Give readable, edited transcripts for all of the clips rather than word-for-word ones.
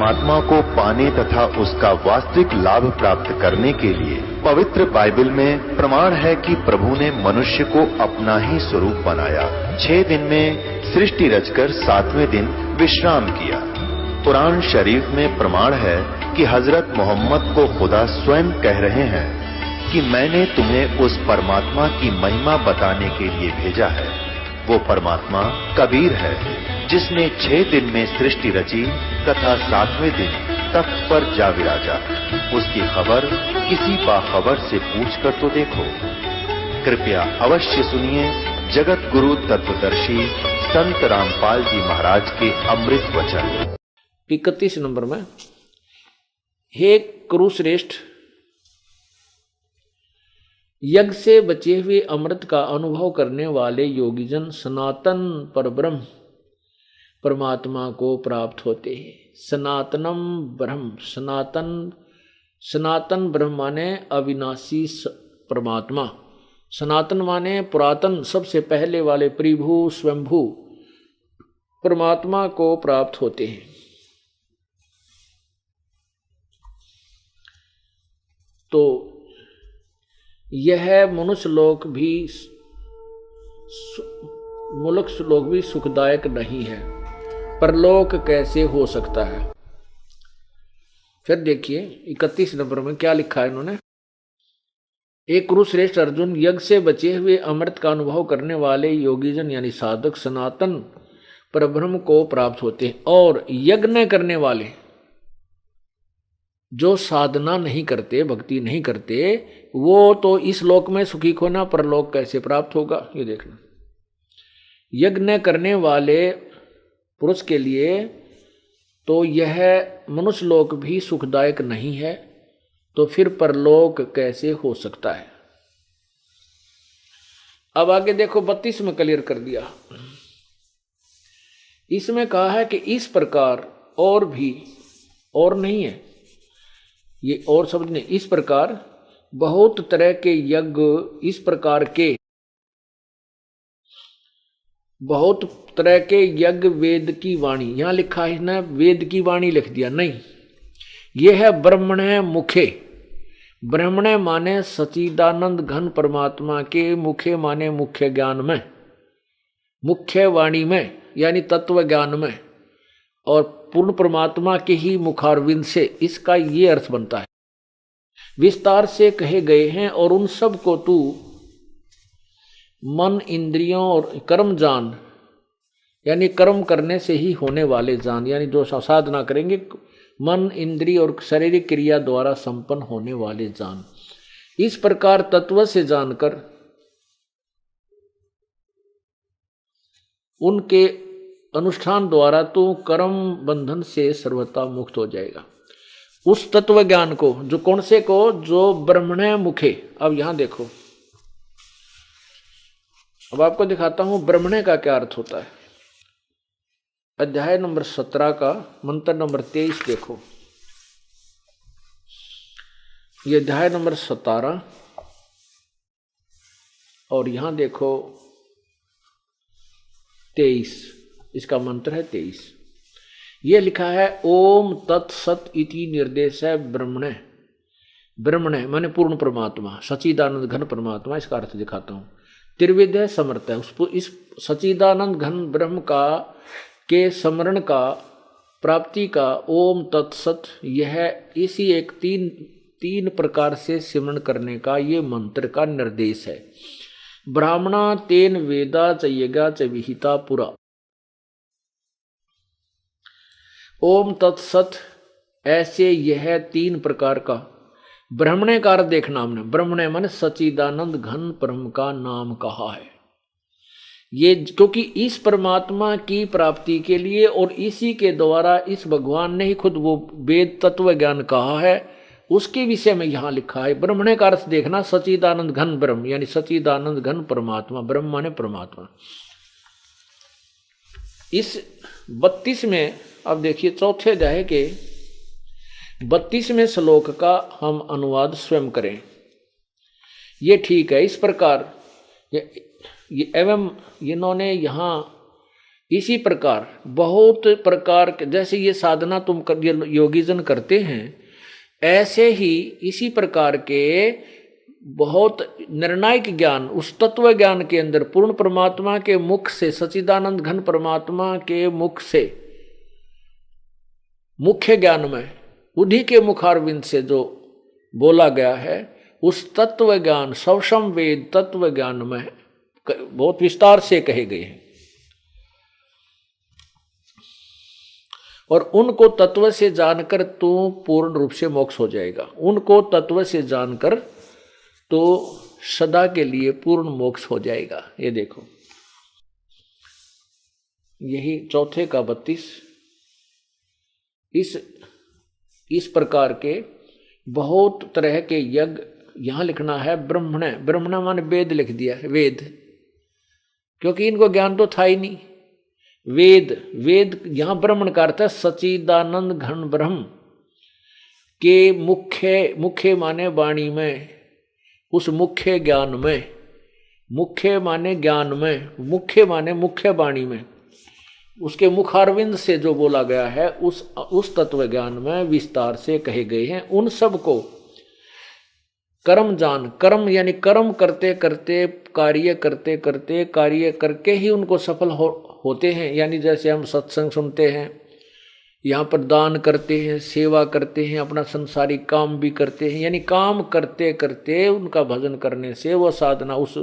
परमात्मा को पाने तथा उसका वास्तविक लाभ प्राप्त करने के लिए पवित्र बाइबल में प्रमाण है कि प्रभु ने मनुष्य को अपना ही स्वरूप बनाया। 6 दिन में सृष्टि रचकर 7वें दिन विश्राम किया। कुरान शरीफ में प्रमाण है कि हजरत मोहम्मद को खुदा स्वयं कह रहे हैं कि मैंने तुम्हें उस परमात्मा की महिमा बताने के लिए भेजा है। वो परमात्मा कबीर है जिसने 6 दिन में सृष्टि रची तथा 7वें दिन तख्त पर जा विराजा। उसकी खबर किसी बाखबर से पूछकर तो देखो। कृपया अवश्य सुनिए जगत गुरु तत्वदर्शी संत रामपाल जी महाराज के अमृत वचन। 31 नंबर में, हे कुरुश्रेष्ठ, यज्ञ से बचे हुए अमृत का अनुभव करने वाले योगीजन सनातन परब्रह्म परमात्मा को प्राप्त होते हैं। सनातनम ब्रह्म, सनातन ब्रह्म माने अविनाशी परमात्मा। सनातन माने पुरातन, सबसे पहले वाले प्रभु स्वयंभू परमात्मा को प्राप्त होते हैं। तो यह मनुष्य लोक भी सुखदायक नहीं है, परलोक कैसे हो सकता है। फिर देखिए 31 नंबर में क्या लिखा है इन्होंने। एक कुरुश्रेष्ठ अर्जुन, यज्ञ से बचे हुए अमृत का अनुभव करने वाले योगीजन यानी साधक सनातन परब्रह्म को प्राप्त होते हैं, और यज्ञ न करने वाले जो साधना नहीं करते, भक्ति नहीं करते, वो तो इस लोक में सुखी होना, परलोक कैसे प्राप्त होगा ये देखना। यज्ञ न करने वाले पुरुष के लिए तो यह मनुष्य लोक भी सुखदायक नहीं है, तो फिर परलोक कैसे हो सकता है। अब आगे देखो 32 में क्लियर कर दिया। इसमें कहा है कि इस प्रकार और भी, और नहीं है ये, और शब्द नहीं, इस प्रकार बहुत तरह के यज्ञ, इस प्रकार के बहुत तरह के यज्ञ वेद की वाणी, यहां लिखा है ना वेद की वाणी लिख दिया, नहीं, यह है ब्रह्मणे मुखे। ब्रह्मणे माने सच्चिदानंद घन परमात्मा के, मुखे माने मुख्य ज्ञान में, मुख्य वाणी में यानी तत्व ज्ञान में, और पूर्ण परमात्मा के ही मुखारविंद से, इसका ये अर्थ बनता है। विस्तार से कहे गए हैं और उन सब को तू मन इंद्रियों और कर्म जान, यानी कर्म करने से ही होने वाले जान, यानी जो साधना करेंगे मन इंद्रिय और शारीरिक क्रिया द्वारा संपन्न होने वाले जान। इस प्रकार तत्व से जानकर उनके अनुष्ठान द्वारा तो कर्म बंधन से सर्वथा मुक्त हो जाएगा। उस तत्व ज्ञान को, जो कौन से को, जो ब्रह्मणे मुखे। अब यहां देखो, अब आपको दिखाता हूं ब्रह्मणे का क्या अर्थ होता है। अध्याय नंबर 17 का मंत्र नंबर 23 देखो। ये अध्याय नंबर 17 और यहां देखो 23, इसका मंत्र है 23। ये लिखा है ओम तत्सत इति निर्देश है ब्रह्मणे। ब्रह्मणे माने पूर्ण परमात्मा, सच्चिदानंद घन परमात्मा, इसका अर्थ दिखाता हूं। त्रिविध है, समर्थ है। उसको इस सच्चिदानंद घन ब्रह्म का के स्मरण का, प्राप्ति का ओम तत्सत, यह इसी एक तीन प्रकार से सिमरण करने का ये मंत्र का निर्देश है। ब्राह्मणा तेन वेदा च यज्ञा च विहिता पुरा। ओम तत्सत, ऐसे यह 3 प्रकार का ब्रह्मणे का अर्थ देखना हमने। ब्रह्मणे मन सच्चिदानंद घन ब्रह्म का नाम कहा है। ये क्योंकि इस परमात्मा की प्राप्ति के लिए और इसी के द्वारा इस भगवान ने ही खुद वो वेद तत्व ज्ञान कहा है, उसके विषय में यहां लिखा है। ब्रह्मणे का अर्थ देखना सच्चिदानंद घन ब्रह्म, यानी सच्चिदानंद घन परमात्मा, ब्रह्म माने परमात्मा। इस 32 में अब देखिए चौथे अध्याय के 32वें श्लोक का हम अनुवाद स्वयं करें। ये ठीक है। इस प्रकार ये एवं इन्होंने यहाँ इसी प्रकार बहुत प्रकार के, जैसे ये साधना तुम ये योगीजन करते हैं, ऐसे ही इसी प्रकार के बहुत निर्णायक ज्ञान उस तत्व ज्ञान के अंदर पूर्ण परमात्मा के मुख से, सच्चिदानंद घन परमात्मा के मुख से, मुख्य ज्ञान में उन्हीं के मुखारविंद से जो बोला गया है, उस तत्व ज्ञान सवसम वेद तत्व ज्ञान में बहुत विस्तार से कहे गए हैं। और उनको तत्व से जानकर तो पूर्ण रूप से मोक्ष हो जाएगा। उनको तत्व से जानकर तो सदा के लिए पूर्ण मोक्ष हो जाएगा। ये देखो, यही चौथे का 32। इस प्रकार के बहुत तरह के यज्ञ यहां लिखना है। ब्रह्मण, ब्रह्मण माने वेद लिख दिया है, वेद, क्योंकि इनको ज्ञान तो था ही नहीं। वेद, वेद यहां ब्रह्मण का अर्थ है सच्चिदानंद घन ब्रह्म के मुख्य माने वाणी में, उस मुख्य ज्ञान में, मुख्य माने ज्ञान में, मुख्य माने मुख्य वाणी में, उसके मुखारविंद से जो बोला गया है उस तत्व ज्ञान में विस्तार से कहे गए हैं। उन सब को कर्म जान, कर्म यानी कर्म करते करते, कार्य करते करते, कार्य करके ही उनको सफल होते हैं। यानी जैसे हम सत्संग सुनते हैं, यहाँ पर दान करते हैं, सेवा करते हैं, अपना संसारिक काम भी करते हैं, यानी काम करते करते उनका भजन करने से वह साधना उस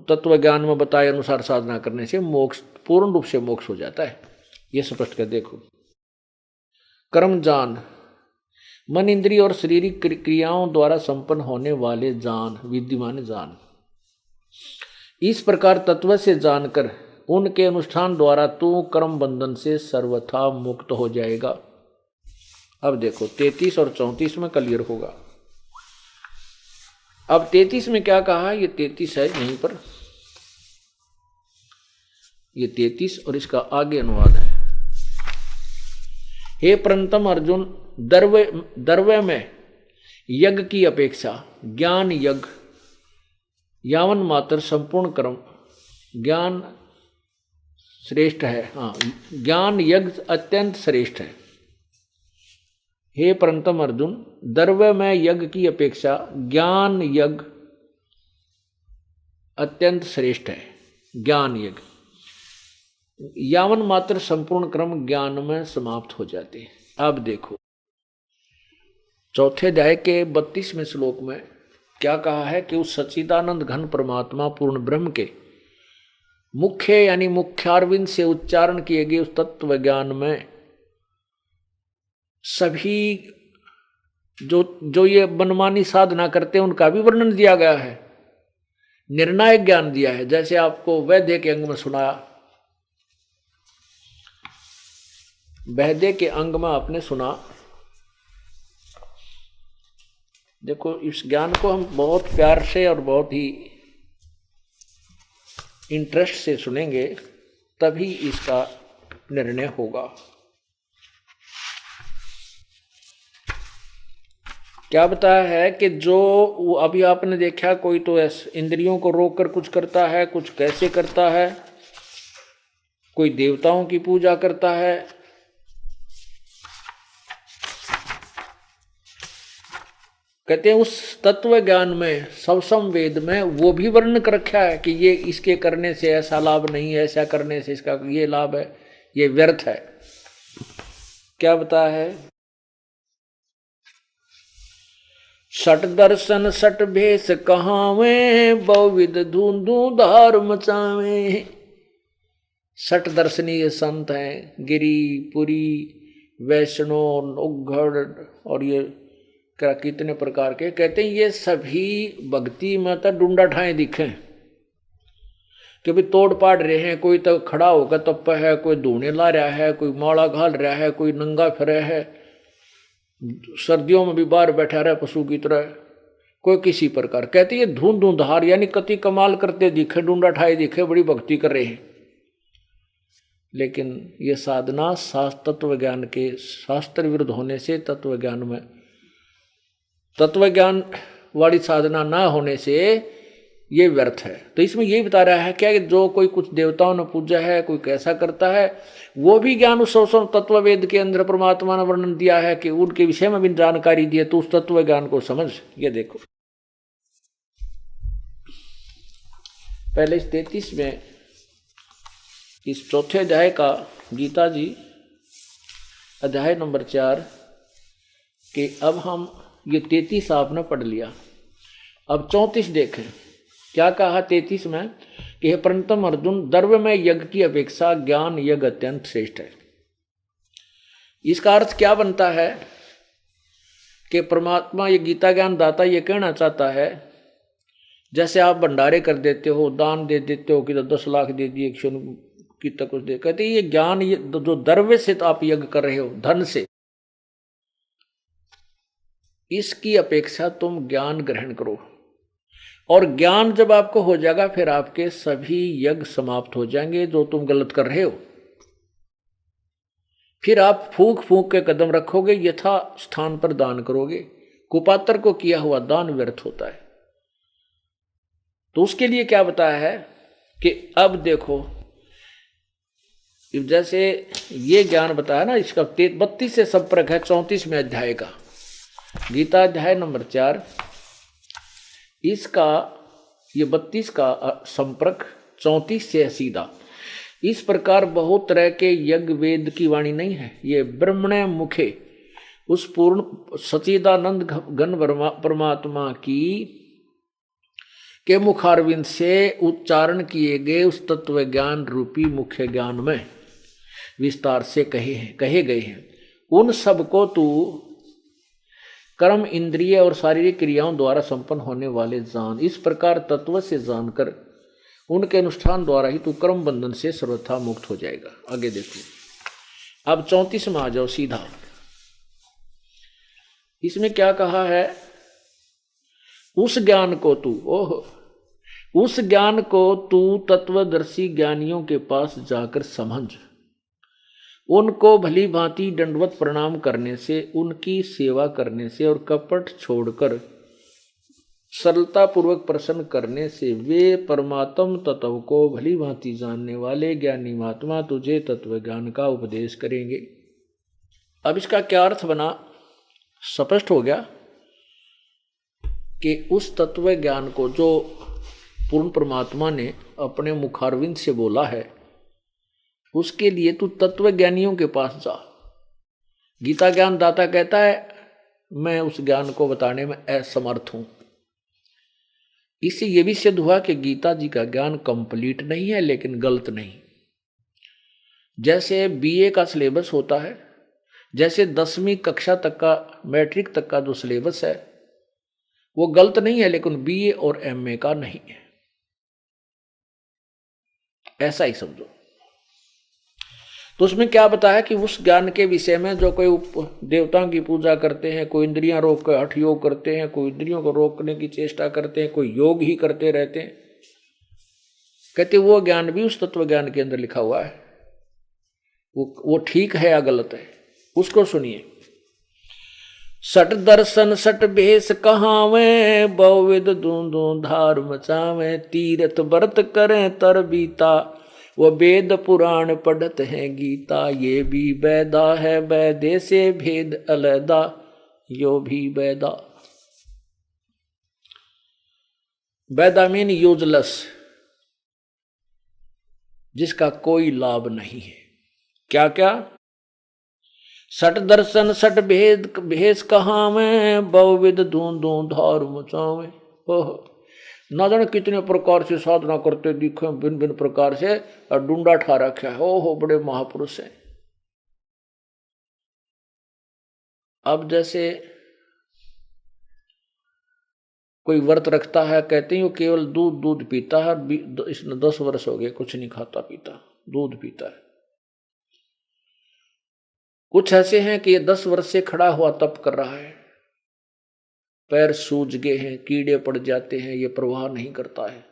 तत्व ज्ञान में बताए अनुसार साधना करने से मोक्ष, पूर्ण रूप से मोक्ष हो जाता है। ये स्पष्ट कर देखो। कर्म जान, मन इंद्रिय और शारीरिक क्रियाओं द्वारा संपन्न होने वाले जान, विद्यमान जान। इस प्रकार तत्व से जानकर उनके अनुष्ठान द्वारा तू कर्म बंधन से सर्वथा मुक्त हो जाएगा। अब देखो 33 और 34 में क्लियर होगा। अब 33 में क्या कहा, ये 33 है यहीं पर, ये 33 और इसका आगे अनुवाद है। हे प्रंतम अर्जुन, दर्वे में यज्ञ की अपेक्षा ज्ञान यज्ञ यावन मात्र संपूर्ण कर्म ज्ञान श्रेष्ठ है। हाँ, ज्ञान यज्ञ अत्यंत श्रेष्ठ है। हे प्रंतम अर्जुन, दर्वे में यज्ञ की अपेक्षा ज्ञान यज्ञ अत्यंत श्रेष्ठ है। ज्ञान यज्ञ यावन मात्र संपूर्ण क्रम ज्ञान में समाप्त हो जाते हैं। अब देखो चौथे अध्याय के 32वें श्लोक में क्या कहा है कि उस सच्चिदानंद घन परमात्मा पूर्ण ब्रह्म के मुख्य यानी मुख्यारविंद से उच्चारण किए गए उस तत्व ज्ञान में सभी जो ये मनमानी साधना करते हैं उनका भी वर्णन दिया गया है, निर्णायक ज्ञान दिया है। जैसे आपको वैद्य के अंग में सुनाया, वैद्य के अंग में आपने सुना। देखो इस ज्ञान को हम बहुत प्यार से और बहुत ही इंटरेस्ट से सुनेंगे, तभी इसका निर्णय होगा। क्या बताया है कि जो अभी आपने देखा, कोई तो इंद्रियों को रोककर कुछ करता है, कुछ कैसे करता है, कोई देवताओं की पूजा करता है, कहते हैं उस तत्व ज्ञान में सवसम वेद में वो भी वर्णन कर रखा है कि ये इसके करने से ऐसा लाभ नहीं है, ऐसा करने से इसका ये लाभ है, ये व्यर्थ है। क्या बताया है? सट दर्शन सट भेष कहावे, बहुविध धूंधू धार मचावे। सट दर्शनीय संत हैं, गिरी पुरी वैष्णव उग्घड़ और ये कितने प्रकार के, कहते हैं ये सभी भक्ति में तो डूंडा ठाए दिखे कि भी तोड़ पाड़ रहे हैं। कोई तो खड़ा होकर तप है, कोई धूने ला रहा है, कोई माला घाल रहा है, कोई नंगा फिरे है, सर्दियों में भी बाहर बैठा रहा पशु की तरह, कोई किसी प्रकार। कहते ये धून धून धार यानी कति कमाल करते दिखे, डूंडा ठाए दिखे, बड़ी भक्ति कर रहे हैं। लेकिन ये साधना तत्व ज्ञान के शास्त्र विरुद्ध होने से, तत्व ज्ञान में तत्व ज्ञान वाली साधना ना होने से ये व्यर्थ है। तो इसमें यही बता रहा है क्या कि जो कोई कुछ देवताओं ने पूजा है, कोई कैसा करता है, वो भी ज्ञान उस तत्व वेद के अंदर परमात्मा ने वर्णन दिया है कि उनके विषय में भी जानकारी दी है, तो उस तत्व ज्ञान को समझ। ये देखो पहले इस 33 में इस चौथे अध्याय का गीता जी अध्याय नंबर 4 कि अब हम ये 33 आपने पढ़ लिया, अब 34 देखें क्या कहा 33 में कि हे परंतम अर्जुन, द्रव्य में यज्ञ की अपेक्षा ज्ञान यज्ञ अत्यंत श्रेष्ठ है। इसका अर्थ क्या बनता है कि परमात्मा ये गीता ज्ञान दाता ये कहना चाहता है, जैसे आप भंडारे कर देते हो, दान दे देते हो कि 10 लाख दे दिए, कि तक कुछ दे, कहते ये ज्ञान ये जो द्रव्य से तो आप यज्ञ कर रहे हो, धन से, इसकी अपेक्षा तुम ज्ञान ग्रहण करो। और ज्ञान जब आपको हो जाएगा फिर आपके सभी यज्ञ समाप्त हो जाएंगे जो तुम गलत कर रहे हो। फिर आप फूंक फूंक के कदम रखोगे, यथा स्थान पर दान करोगे। कुपात्र को किया हुआ दान व्यर्थ होता है। तो उसके लिए क्या बताया है कि अब देखो, जैसे ये ज्ञान बताया ना, इसका 32 से संपर्क है 34वें अध्याय का, गीता अध्याय नंबर 4, इसका ये 32 का संपर्क 34 से है सीधा। इस प्रकार बहुत तरह के यज्ञ वेद की वाणी नहीं है, ये ब्रह्मण्य मुखे उस पूर्ण सच्चिदानंद घन परमात्मा की के मुखारविंद से उच्चारण किए गए उस तत्व ज्ञान रूपी मुख्य ज्ञान में विस्तार से कहे गए हैं। उन सब को तू कर्म इंद्रिय और शारीरिक क्रियाओं द्वारा संपन्न होने वाले जान। इस प्रकार तत्व से जानकर उनके अनुष्ठान द्वारा ही तू कर्म बंधन से सर्वथा मुक्त हो जाएगा। आगे देखो, अब 34 में आ जाओ सीधा। इसमें क्या कहा है, उस ज्ञान को तू उस ज्ञान को तू तत्वदर्शी ज्ञानियों के पास जाकर समझ, उनको भली भांति दंडवत प्रणाम करने से, उनकी सेवा करने से और कपट छोड़कर सरलता पूर्वक प्रसन्न करने से वे परमात्म तत्व को भली भांति जानने वाले ज्ञानी महात्मा तुझे तत्व ज्ञान का उपदेश करेंगे। अब इसका क्या अर्थ बना, स्पष्ट हो गया कि उस तत्व ज्ञान को जो पूर्ण परमात्मा ने अपने मुखारविंद से बोला है, उसके लिए तू तत्व ज्ञानियों के पास जा। गीता ज्ञान दाता कहता है मैं उस ज्ञान को बताने में असमर्थ हूं। इससे यह भी सिद्ध हुआ कि गीता जी का ज्ञान कंप्लीट नहीं है लेकिन गलत नहीं। जैसे बीए का सिलेबस होता है, जैसे 10वीं कक्षा तक का, मैट्रिक तक का जो सिलेबस है वो गलत नहीं है लेकिन बीए और एमए का नहीं है, ऐसा ही समझो। तो उसमें क्या बताया कि उस ज्ञान के विषय में जो कोई देवताओं की पूजा करते हैं, कोई इंद्रियां रोक कर हठ योग करते हैं, कोई इंद्रियों को रोकने की चेष्टा करते हैं, कोई योग ही करते रहते हैं, कहते वो ज्ञान भी उस तत्व ज्ञान के अंदर लिखा हुआ है। वो ठीक है या गलत है, उसको सुनिए। सट दर्शन सट भेष कहावे, बहुविध दूंदू धार मचावे, तीर्थ व्रत करें तर बीता, वो वेद पुराण पढ़त है गीता, ये भी बैदा है बैदे से भेद अलैदा, यो भी बैदा। बैदा मीन यूजलेस, जिसका कोई लाभ नहीं है। क्या क्या, सट दर्शन सट भेद भेष कहावे, बहुविध दूंदू धार मचावे। ओह, ना जाने कितने प्रकार से साधना करते दिखे, भिन्न भिन्न प्रकार से, और डूंडा ठा रखा है। हो बड़े महापुरुष हैं। अब जैसे कोई व्रत रखता है, कहते हैं वो केवल दूध पीता है, इसने 10 वर्ष हो गए कुछ नहीं खाता पीता, दूध पीता है। कुछ ऐसे हैं कि ये 10 वर्ष से खड़ा हुआ तप कर रहा है, पैर सूज गए हैं, कीड़े पड़ जाते हैं, ये प्रवाह नहीं करता है।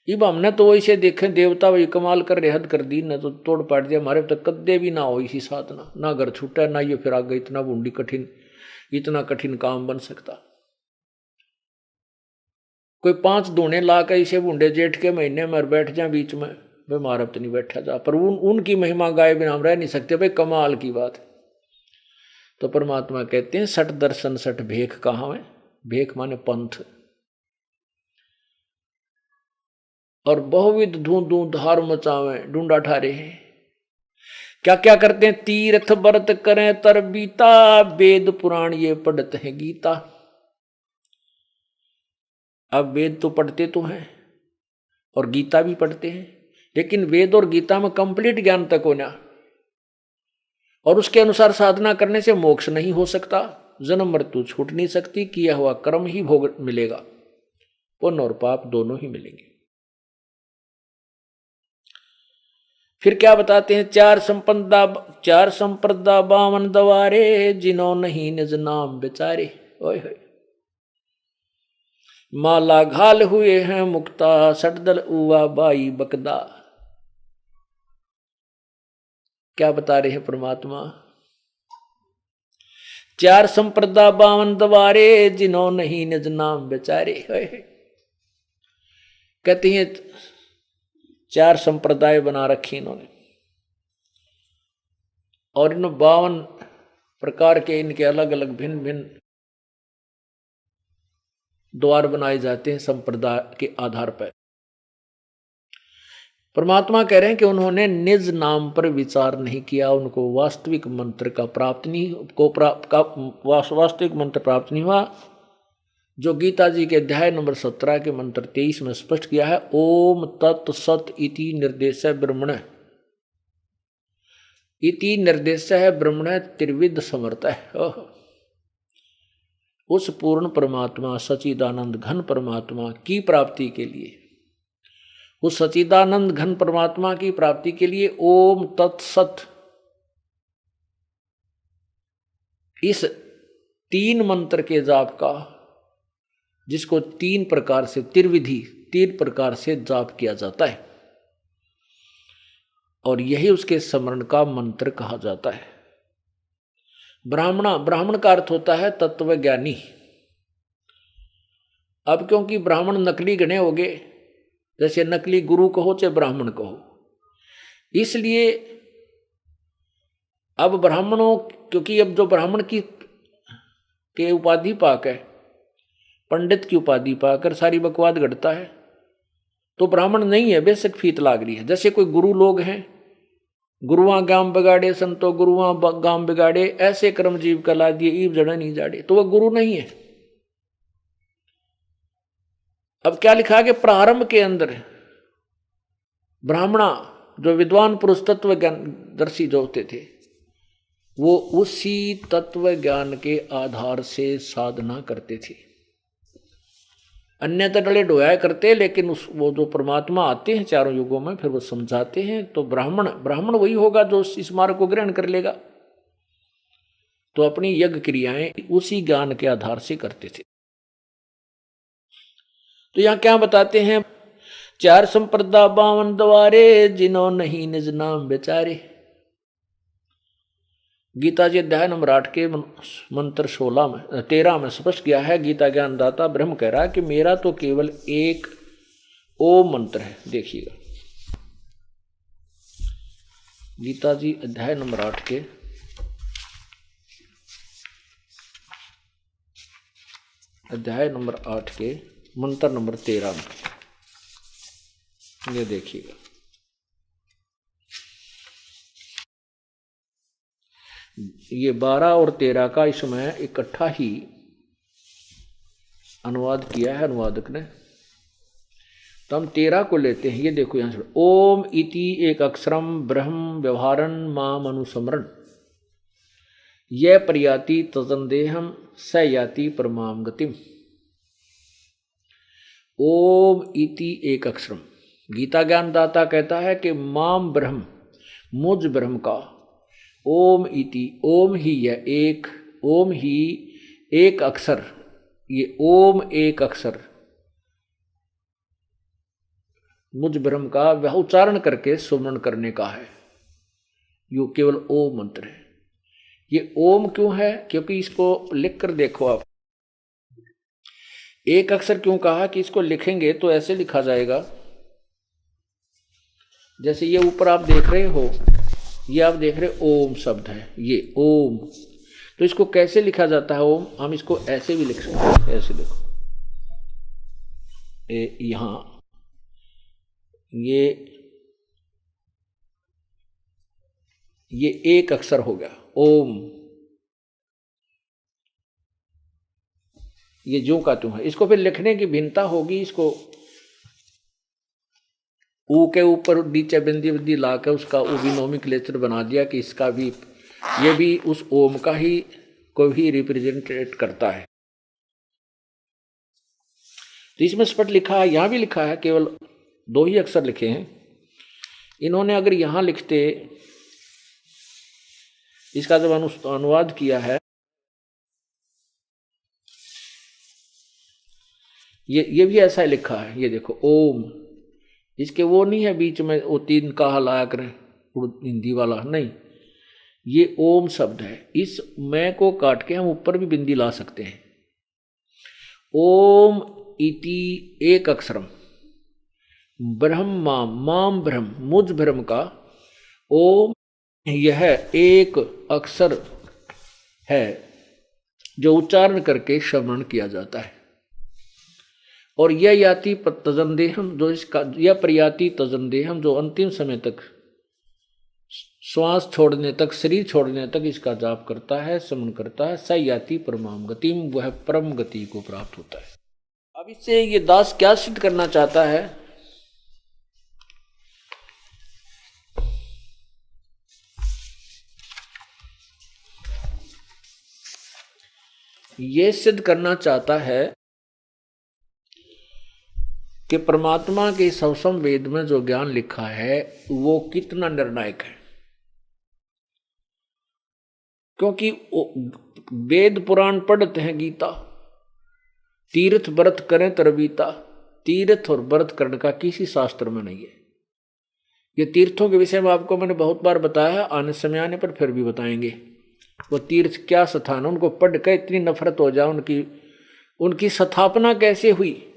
अब हमने तो इसे देखे देवता वही कमाल कर रहे, हद कर दी, न तो तोड़ पाट दिया। हमारे तक कद्दे भी ना हो इसी साधना, ना घर छूटा ना ये फिर आगे इतना बूंदी कठिन, इतना कठिन काम बन सकता। कोई 5 दूने ला के इसे बूढ़े जेठ के महीने में बैठ जाए बीच में, भाई मारब तो नहीं बैठा जा, पर उनकी महिमा गाए बिना हम रह नहीं सकते, भाई कमाल की बात है। तो परमात्मा कहते हैं 60 दर्शन 60 भेख कहाँ है, भेख माने पंथ, और बहुविध धूं धूं धार मचावे ढूंढा ठारे हैं। क्या क्या करते हैं, तीर्थ व्रत करें तर बीता, वेद पुराण ये पढ़ते हैं गीता। अब वेद तो पढ़ते तो हैं और गीता भी पढ़ते हैं, लेकिन वेद और गीता में कंप्लीट ज्ञान तक होना और उसके अनुसार साधना करने से मोक्ष नहीं हो सकता, जन्म मृत्यु छूट नहीं सकती, किया हुआ कर्म ही भोग मिलेगा, पुण्य और पाप दोनों ही मिलेंगे। फिर क्या बताते हैं, चार संप्रदा 52 दवारे, जिन्हों नहीं निज नाम बेचारे। ओए होए, माला घाल हुए हैं मुक्ता, सटदल उवा बाई बकदा। क्या बता रहे हैं परमात्मा, 4 संप्रदा 52 दवारे, जिन्हों नहीं निज नाम बेचारे। कहती हैं 4 संप्रदाय बना रखी इन्होंने, और इन 52 प्रकार के इनके अलग अलग भिन्न भिन्न द्वार बनाए जाते हैं संप्रदाय के आधार पर। परमात्मा कह रहे हैं कि उन्होंने निज नाम पर विचार नहीं किया, उनको वास्तविक मंत्र का प्राप्त नहीं वास्तविक मंत्र प्राप्त नहीं हुआ, जो गीता जी के अध्याय नंबर 17 के मंत्र 23 में स्पष्ट किया है, ओम तत् सत इति निर्देश ब्रह्मण, इति निर्देश है ब्रह्मण त्रिविध समर्थ है। उस पूर्ण परमात्मा सच्चिदानंद घन परमात्मा की प्राप्ति के लिए, उस सच्चिदानंद घन परमात्मा की प्राप्ति के लिए ओम तत्सत इस 3 मंत्र के जाप का, जिसको 3 प्रकार से त्रिविधि 3 प्रकार से जाप किया जाता है, और यही उसके स्मरण का मंत्र कहा जाता है। ब्राह्मण का अर्थ होता है तत्वज्ञानी। अब क्योंकि ब्राह्मण नकली गणे हो गए, जैसे नकली गुरु कहो चाहे ब्राह्मण कहो, इसलिए अब ब्राह्मणों, क्योंकि अब जो ब्राह्मण की के उपाधि पाकर, पंडित की उपाधि पाकर सारी बकवाद घटता है, तो ब्राह्मण नहीं है, बेशक फीत लाग रही है। जैसे कोई गुरु लोग हैं, गुरुआ गाम बिगाड़े संतो गुरुआ गाम बिगाड़े, ऐसे कर्म जीव कला दिए ईब जड़ा नहीं जाड़े, तो वह गुरु नहीं है। अब क्या लिखा कि प्रारंभ के अंदर ब्राह्मणा जो विद्वान पुरुष तत्व ज्ञान दर्शी जो होते थे, वो उसी तत्व ज्ञान के आधार से साधना करते थे, अन्यथा डले ढोया करते, लेकिन वो जो परमात्मा आते हैं चारों युगों में, फिर वो समझाते हैं, तो ब्राह्मण वही होगा जो इस मार्ग को ग्रहण कर लेगा। तो अपनी यज्ञ क्रियाएं उसी ज्ञान के आधार से करते थे। तो यहां क्या बताते हैं, 4 संप्रदा 52 द्वारे, जिन्हों नहीं निज नाम बेचारे। गीता जी अध्याय नंबर 8 के मंत्र 13 में स्पष्ट किया है, गीता ज्ञानदाता ब्रह्म कह रहा है कि मेरा तो केवल एक ओम मंत्र है। देखिएगा गीता जी अध्याय नंबर 8 के मंत्र नंबर 13 में ये देखिएगा, ये 12 और 13 का इसमें इकट्ठा ही अनुवाद किया है अनुवादक ने। तो हम 13 को लेते हैं। ये देखो यहां से, ओम इति एक अक्षरम ब्रह्म व्यवहारन माम अनुसमरण, यह प्रयाति तजंदेहम स याति परमाम गतिम। ओम इति एक अक्षरम, गीता ज्ञानदाता कहता है कि माम ब्रह्म, मुझ ब्रह्म का, ओम इति, ओम ही यह एक, ओम ही एक अक्षर, ये ओम एक अक्षर मुझ ब्रह्म का वह उच्चारण करके सुमरण करने का है। यो केवल ओम मंत्र है। ये ओम क्यों है? क्योंकि इसको लिख कर देखो आप, एक अक्षर क्यों कहा कि इसको लिखेंगे तो ऐसे लिखा जाएगा, जैसे ये ऊपर आप देख रहे हो, ये आप देख रहे ओम शब्द है, ये ओम, तो इसको कैसे लिखा जाता है ओम? हम इसको ऐसे भी लिख सकते हैं, ऐसे देखो, यहां ये एक अक्षर हो गया ओम, ये जो का तुम है। इसको फिर लिखने की भिन्नता होगी, इसको ऊ के ऊपर नीचे बिंदी बिंदी ला के उसका ऊ भी नोमेनक्लेचर बना दिया कि इसका भी, ये भी उस ओम का ही को भी रिप्रेजेंटेट करता है। तो इसमें स्पष्ट लिखा है, यहां भी लिखा है, केवल 2 ही अक्षर लिखे हैं। इन्होंने अगर यहां लिखते, इसका जब अनुवाद किया है, ये भी ऐसा ही लिखा है, ये देखो ओम, इसके वो नहीं है बीच में वो 3 का लाया करें हिंदी वाला, नहीं, ये ओम शब्द है। इस मैं को काट के हम ऊपर भी बिंदी ला सकते हैं। ओम इति एक अक्षरम ब्रह्मा माम ब्रह्म, मुझ ब्रह्म का ओम, यह एक अक्षर है जो उच्चारण करके श्रवण किया जाता है। और यह याति तजनदेहम, जो इसका यह प्रयाति तजनदेहम, जो अंतिम समय तक श्वास छोड़ने तक, शरीर छोड़ने तक इसका जाप करता है, समन करता है, स याति परमाम गतिम, वह परम गति को प्राप्त होता है। अब इससे ये दास क्या सिद्ध करना चाहता है? ये सिद्ध करना चाहता है कि परमात्मा के सवसम वेद में जो ज्ञान लिखा है वो कितना निर्णायक है। क्योंकि वेद पुराण पढ़ते हैं गीता, तीर्थ व्रत करें तरबीता, तीर्थ और व्रत करने का किसी शास्त्र में नहीं है। ये तीर्थों के विषय में आपको मैंने बहुत बार बताया, आने समय आने पर फिर भी बताएंगे। वो तीर्थ क्या स्थान, उनको पढ़ कर इतनी नफरत हो जाए, उनकी स्थापना कैसे हुई।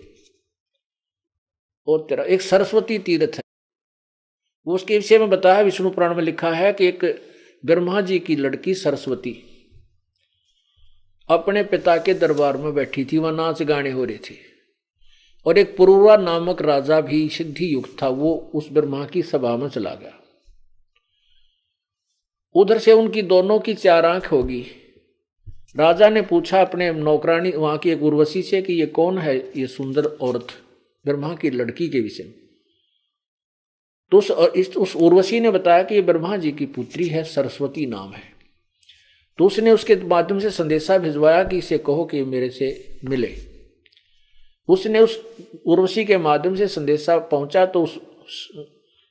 और तेरा एक सरस्वती तीर्थ है, वो उसके विषय में बताया, विष्णु पुराण में लिखा है कि एक ब्रह्मा जी की लड़की सरस्वती अपने पिता के दरबार में बैठी थी, वह नाच गाने हो रहे थे, और एक पुरुरा नामक राजा भी सिद्धि युक्त था, वो उस ब्रह्मा की सभा में चला गया। उधर से उनकी दोनों की 4 आंख होगी। राजा ने पूछा अपने नौकरानी वहां की एक उर्वशी से कि ये कौन है ये सुंदर औरत, ब्रह्मा की लड़की के विषय में। तो उस उर्वशी ने बताया कि ये ब्रह्मा जी की पुत्री है, सरस्वती नाम है। तो उसने उसके माध्यम से संदेशा भिजवाया कि इसे कहो कि मेरे से मिले। उसने उस उर्वशी के माध्यम से संदेशा पहुंचा तो उस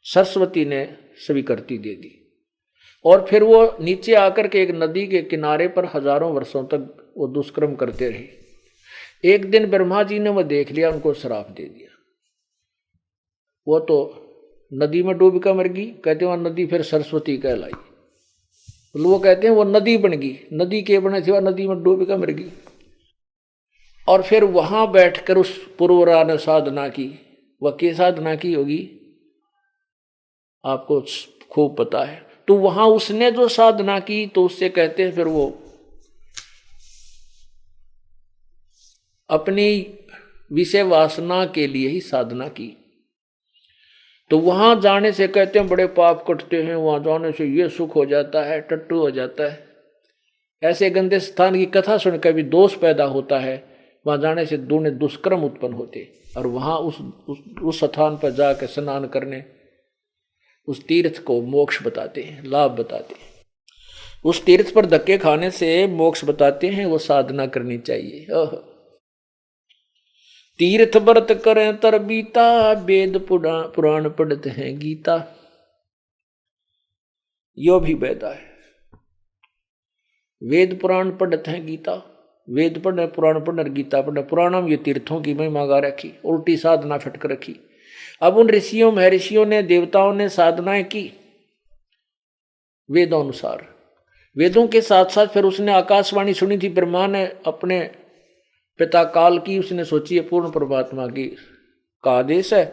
सरस्वती ने स्वीकृति दे दी, और फिर वो नीचे आकर के एक नदी के किनारे पर हजारों वर्षों तक वो दुष्कर्म करते रहे। एक दिन ब्रह्मा जी ने वह देख लिया, उनको श्राप दे दिया। वो तो नदी में डूब कर मर गई, कहते हैं वह नदी फिर सरस्वती कहलाई। वो कहते हैं वो नदी बन गई, नदी के बने थी, वह नदी में डूब कर मर गई। और फिर वहां बैठकर उस पुरवरा ने साधना की। वह क्या साधना की होगी आपको खूब पता है। तो वहां उसने जो साधना की, तो उससे कहते हैं फिर वो अपनी विषय वासना के लिए ही साधना की। तो वहां जाने से कहते हैं बड़े पाप कटते हैं, वहां जाने से ये सुख हो जाता है, टट्टू हो जाता है। ऐसे गंदे स्थान की कथा सुनकर भी दोष पैदा होता है, वहां जाने से दूने दुष्कर्म उत्पन्न होते। और वहां उस स्थान पर जाकर स्नान करने, उस तीर्थ को मोक्ष बताते हैं, लाभ बताते हैं। उस तीर्थ पर धक्के खाने से मोक्ष बताते हैं, वो साधना करनी चाहिए। तीर्थ व्रत करें तरबीता, वेद पुराण पढ़ते हैं गीता। यो भी वेदा है, वेद पुराण पढ़ते हैं गीता, वेद पढ़ने पुराण पढ़ने गीता पढ़ने। पुराणम ये तीर्थों की महिमा गा रखी, उल्टी साधना फिटक रखी। अब उन ऋषियों महर्षियों ने, देवताओं ने साधनाएं की वेदों अनुसार। वेदों के साथ साथ फिर उसने आकाशवाणी सुनी थी, ब्रह्मा ने अपने पिता काल की उसने सोची है पूर्ण परमात्मा की का आदेश है,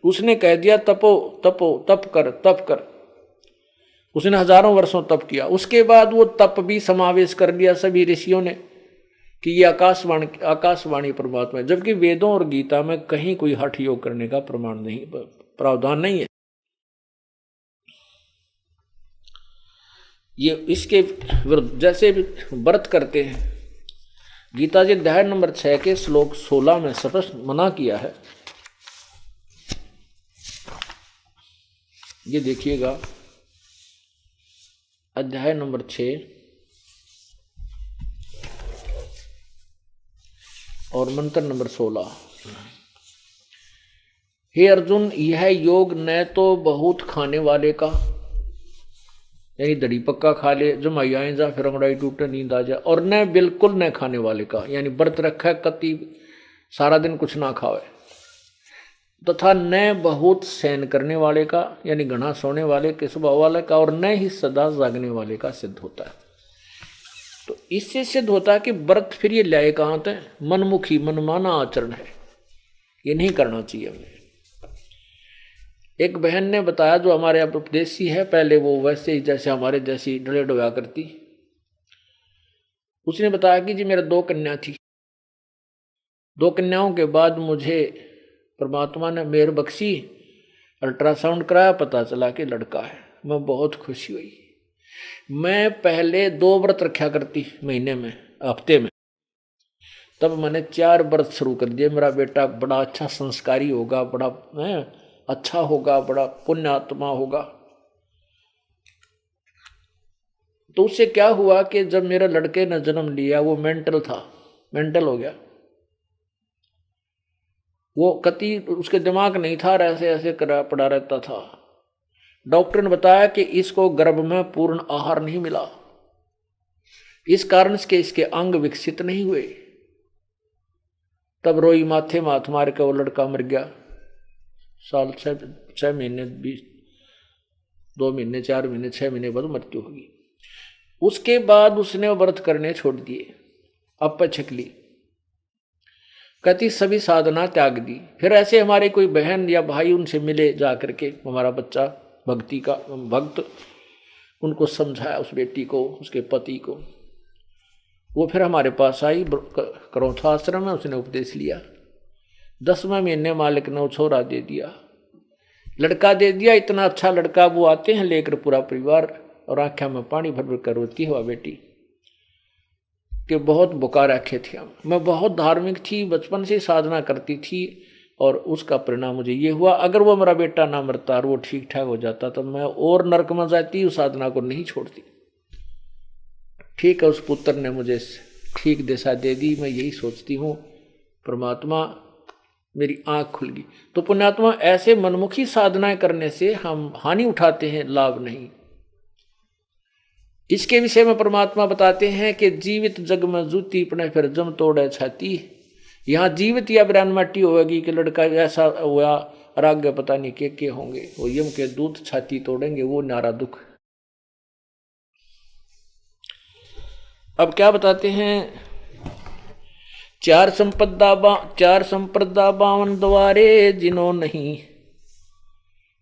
उसने कह दिया तपो तपो तप कर। उसने हजारों वर्षों तप किया। उसके बाद वो तप भी समावेश कर लिया सभी ऋषियों ने कि ये आकाशवाणी परमात्मा है, जबकि वेदों और गीता में कहीं कोई हठ योग करने का प्रमाण नहीं, प्रावधान नहीं है। ये इसके विरुद्ध जैसे व्रत करते हैं, गीता जी अध्याय नंबर 6 के श्लोक 16 में स्पष्ट मना किया है। ये देखिएगा, अध्याय नंबर 6 और मंत्र नंबर 16। हे अर्जुन, यह योग न तो बहुत खाने वाले का, यानी दड़ी पक्का खा ले, जमाई आए जा, फिर अंगड़ाई टूटे, नींद आ जाए, और न बिल्कुल न खाने वाले का, यानी व्रत रखा है कति सारा दिन कुछ ना खावे, तथा न बहुत सहन करने वाले का, यानी घना सोने वाले के स्वभाव वाले का, और न ही सदा जागने वाले का सिद्ध होता है। तो इससे सिद्ध होता है कि व्रत फिर ये लाए कहां तक, मनमुखी मनमाना आचरण है, ये नहीं करना चाहिए हमें। एक बहन ने बताया जो हमारे यहाँ उपदेशी है, पहले वो वैसे ही जैसे हमारे जैसी डले डोया करती, उसने बताया कि जी मेरा 2 कन्या थी, 2 कन्याओं के बाद मुझे परमात्मा ने मेहर बख्शी, अल्ट्रासाउंड कराया, पता चला कि लड़का है। मैं बहुत खुशी हुई। मैं पहले 2 व्रत रखा करती महीने में, हफ्ते में, तब मैंने 4 व्रत शुरू कर दिए। मेरा बेटा बड़ा अच्छा संस्कारी होगा, बड़ा अच्छा होगा, बड़ा पुण्यात्मा होगा। तो उससे क्या हुआ कि जब मेरे लड़के ने जन्म लिया, वो मेंटल हो गया। वो कति उसके दिमाग नहीं था, ऐसे ऐसे करा पड़ा रहता था। डॉक्टर ने बताया कि इसको गर्भ में पूर्ण आहार नहीं मिला, इस कारण से इसके अंग विकसित नहीं हुए। तब रोई माथे माथ मार के वो लड़का मर गया। साल 6 महीने 2 महीने 4 महीने 6 महीने बाद मृत्यु होगी। उसके बाद उसने व्रत करने छोड़ दिए, अपचक ली, कहती सभी साधना त्याग दी। फिर ऐसे हमारे कोई बहन या भाई उनसे मिले जा करके, हमारा बच्चा भक्ति का भक्त, उनको समझाया, उस बेटी को, उसके पति को। वो फिर हमारे पास आई, करौथा आश्रम में, उसने उपदेश लिया। 10वें महीने मालिक ने वो छोरा दे दिया, लड़का दे दिया। इतना अच्छा लड़का, वो आते हैं लेकर पूरा परिवार, और आंखें में पानी भर भर कर रोती है वह बेटी कि बहुत बुकार रखे थे हम। मैं बहुत धार्मिक थी, बचपन से साधना करती थी, और उसका परिणाम मुझे ये हुआ। अगर वो मेरा बेटा ना मरता और वो ठीक ठाक हो जाता तो मैं और नरक में जाती, उस साधना को नहीं छोड़ती। ठीक है, उस पुत्र ने मुझे ठीक दिशा दे दी। मैं यही सोचती हूँ, परमात्मा मेरी आंख खुल गई। तो पुण्यात्मा, ऐसे मनमुखी साधनाएं करने से हम हानि उठाते हैं, लाभ नहीं। इसके विषय में परमात्मा बताते हैं कि जीवित जग में जूती पड़े, फिर जम तोड़े छाती। यहाँ जीवित या बिरान माटी होगी कि लड़का ऐसा हुआ, और आगे पता नहीं के होंगे, वो यम के दूत छाती तोड़ेंगे, वो नारा दुख। अब क्या बताते हैं, 4 संप्रदा 52 द्वारे, जिन्हों नहीं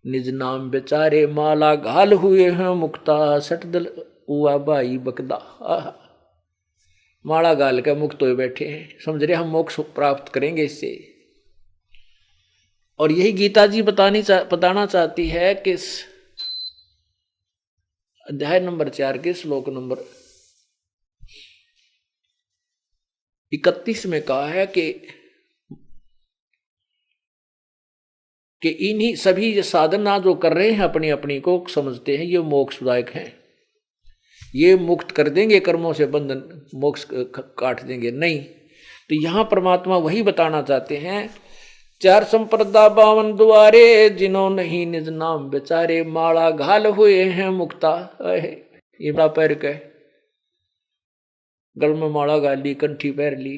निज नाम बेचारे, माला घाल हुए हैं मुक्ता, सटदल उआ बाई बकदा। माला गाल के मुक्त हुए बैठे हैं, समझ रहे हम मोक्ष प्राप्त करेंगे इससे। और यही गीता जी बताना चाहती है कि अध्याय नंबर 4 के श्लोक नंबर 31 में कहा है कि इन्हीं सभी साधना जो कर रहे हैं अपनी अपनी को समझते हैं ये मोक्षदायक हैं, ये मुक्त कर देंगे कर्मों से, बंधन मोक्ष काट देंगे, नहीं। तो यहां परमात्मा वही बताना चाहते हैं, 4 संप्रदा 52 द्वारे, जिन्हों नहीं निज नाम बेचारे, माला घाल हुए हैं मुक्ता। ये बड़ा पैर के गल में माला गाल ली, कंठी पैर ली,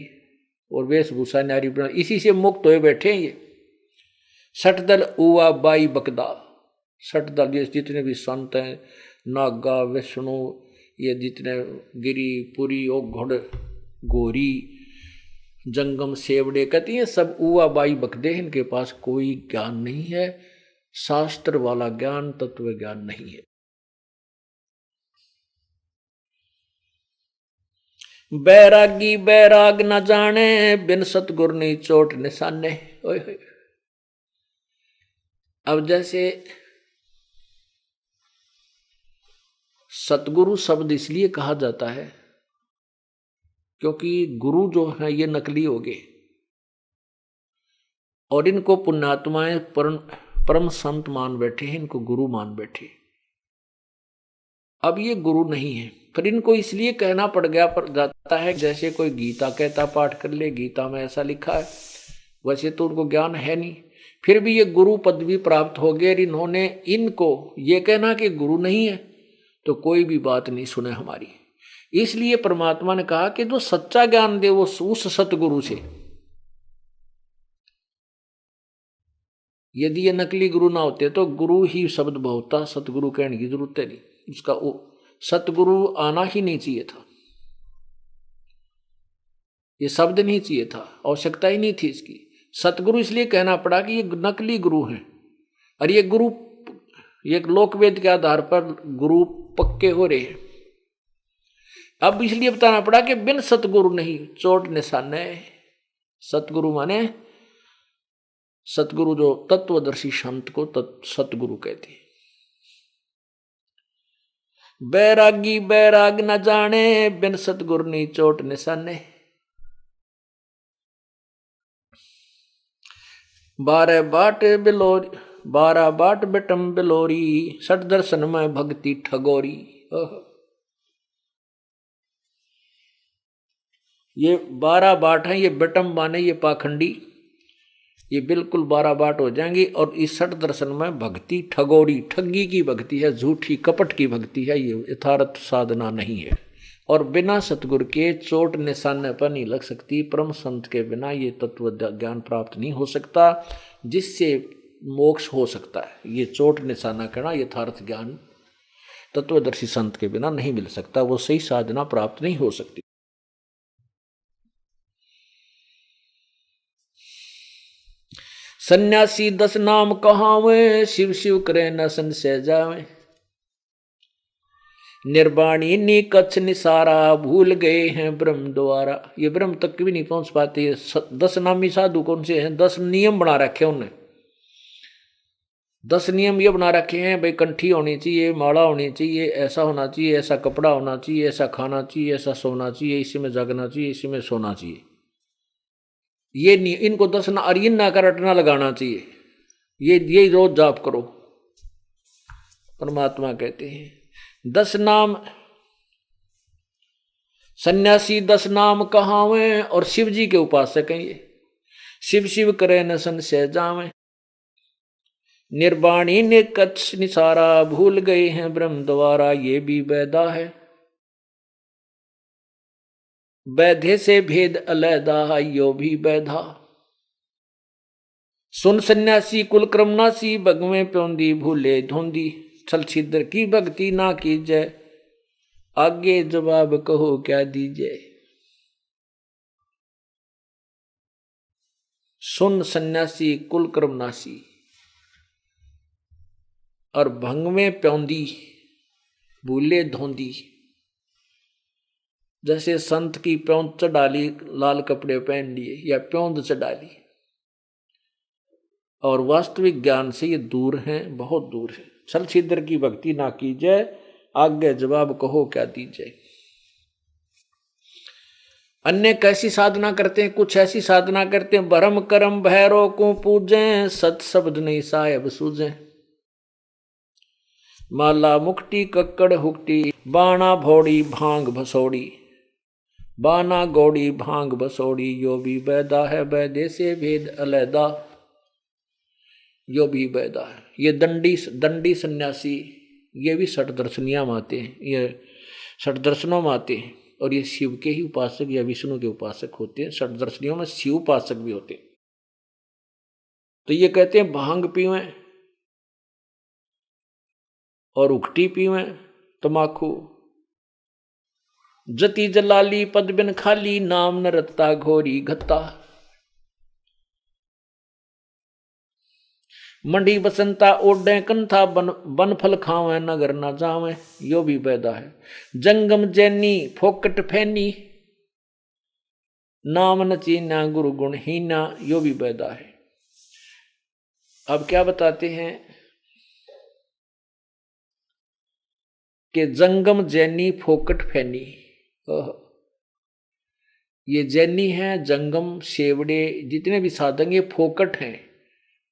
और वेशभूषा नारी बना, इसी से मुक्त हुए बैठे ये। सटदल उआ बाई बकदा, सटदल ये जितने भी संत हैं, नागा, विष्णु, ये जितने गिरी पुरी, ओ घोड़, गोरी, जंगम सेवड़े कहती है सब उआ बाई बकदे, इनके पास कोई ज्ञान नहीं है, शास्त्र वाला ज्ञान, तत्व ज्ञान नहीं है। बैरागी बैराग न जाने, बिन सतगुर नहीं चोट निशाने। ओए होए। अब जैसे सतगुरु शब्द इसलिए कहा जाता है क्योंकि गुरु जो है ये नकली हो गए और इनको पुण्यात्माएं परम संत मान बैठे हैं, इनको गुरु मान बैठे। अब ये गुरु नहीं है, फिर इनको इसलिए कहना पड़ जाता है जैसे कोई गीता कहता पाठ कर ले, गीता में ऐसा लिखा है, वैसे तो उनको ज्ञान है नहीं, फिर भी ये गुरु पदवी प्राप्त हो गए। इन्होंने इनको ये कहना कि गुरु नहीं है तो कोई भी बात नहीं सुने हमारी। इसलिए परमात्मा ने कहा कि जो सच्चा ज्ञान दे वो उस सतगुरु से। यदि ये नकली गुरु ना होते तो गुरु ही शब्द बहुता, सतगुरु कहने की जरूरत है नहीं। उसका वो सतगुरु आना ही नहीं चाहिए था, ये शब्द नहीं चाहिए था, आवश्यकता ही नहीं थी इसकी। सतगुरु इसलिए कहना पड़ा कि ये नकली गुरु हैं और ये गुरु ये लोकवेद के आधार पर गुरु पक्के हो रहे हैं। अब इसलिए बताना पड़ा कि बिन सतगुरु नहीं चोट निशाने। सतगुरु माने सतगुरु जो तत्वदर्शी संत को सतगुरु कहते हैं। बैरागी बैराग न जाने, बिन सतगुरु नहीं चोट निशाने। 12 बाट बिलोरी, 12 बाट बेटम बिलोरी, सठ दर्शन में भक्ति ठगोरी। ये 12 बाट हैं, ये बेटम माने ये पाखंडी, ये बिल्कुल 12 बाट हो जाएंगी। और इस सठ दर्शन में भक्ति ठगोरी, ठगी की भक्ति है, झूठी कपट की भक्ति है, ये यथार्थ साधना नहीं है। और बिना सतगुरु के चोट निशाने पर नहीं लग सकती। परम संत के बिना ये तत्व ज्ञान प्राप्त नहीं हो सकता जिससे मोक्ष हो सकता है। ये चोट निशाना करना यथार्थ ज्ञान तत्वदर्शी संत के बिना नहीं मिल सकता, वो सही साधना प्राप्त नहीं हो सकती। सन्यासी 10 नाम कहावे, शिव शिव करे न संशय जावे। निर्वाणी नी कच्छ निसारा, भूल गए हैं ब्रह्म द्वारा। ये ब्रह्म तक भी नहीं पहुंच पाते। 10 नामी साधु कौन से हैं? 10 नियम बना रखे उन्होंने। 10 नियम ये बना रखे हैं, भाई कंठी होनी चाहिए, माला होनी चाहिए, ऐसा होना चाहिए, ऐसा कपड़ा होना चाहिए, ऐसा खाना चाहिए, ऐसा सोना चाहिए, इसी में जगना चाहिए, इसी में सोना चाहिए। ये नहीं, इनको 10 ना अरियन ना कर रटना लगाना चाहिए, ये रोज जाप करो। परमात्मा कहते हैं 10 नाम, सन्यासी 10 नाम कहावे और शिव जी के उपासक हैं ये। शिव शिव करे न संशय जावे। निर्वाणी ने कच्छ निसारा, भूल गए हैं ब्रह्म द्वारा, ये भी वैदा है। वैधे से भेद अलैदा, यो भी वैधा। सुन सन्यासी कुल क्रमनासी, बगवे प्योंदी भूले धोंदी। छल छिद्र की भक्ति ना कीजय, आगे जवाब कहो क्या दीजिए। सुन सन्यासी कुल क्रमनासी और भंग में प्योंदी भूले धोंदी। जैसे संत की प्योंद चढ़ा ली, लाल कपड़े पहन लिए या प्योंद चढ़ा ली, और वास्तविक ज्ञान से ये दूर हैं, बहुत दूर है। छल छिद्र की भक्ति ना कीजिए, आगे जवाब कहो क्या दीजिए। अन्य कैसी साधना करते हैं? कुछ ऐसी साधना करते हैं, भरम करम भैरव को पूजें, सत शब्द नहीं साहेब सूझें। माला मुक्ति कक्कड़ हुक्ति, बाणा भोड़ी भांग भसोड़ी। बाना गौड़ी भांग बसोड़ी, यो भी वैदा है, वैदे से भेद अलैदा, यो भी वैदा है। ये दंडी सन्यासी, ये भी 60 दर्शनिया में आते हैं, ये 60 दर्शनों में आते हैं, और ये शिव के ही उपासक या विष्णु के उपासक होते हैं। 60 दर्शनियों में शिव उपासक भी होते हैं। तो ये कहते हैं भांग पीवें और उखटी पीवें, तमाकू, जति जलाली पद बिन खाली, नाम न रत्ता घोरी घत्ता। मंडी बसंता ओढ़े कंथा, बन फल खावे नगर न जावे, यो भी बैदा है। जंगम जैनी फोकट फैनी, नाम न चीना गुरु गुण हीना, यो भी बैदा है। अब क्या बताते हैं कि जंगम जैनी फोकट फैनी, ये जैनी है, जंगम शेवड़े जितने भी साधन ये फोकट हैं।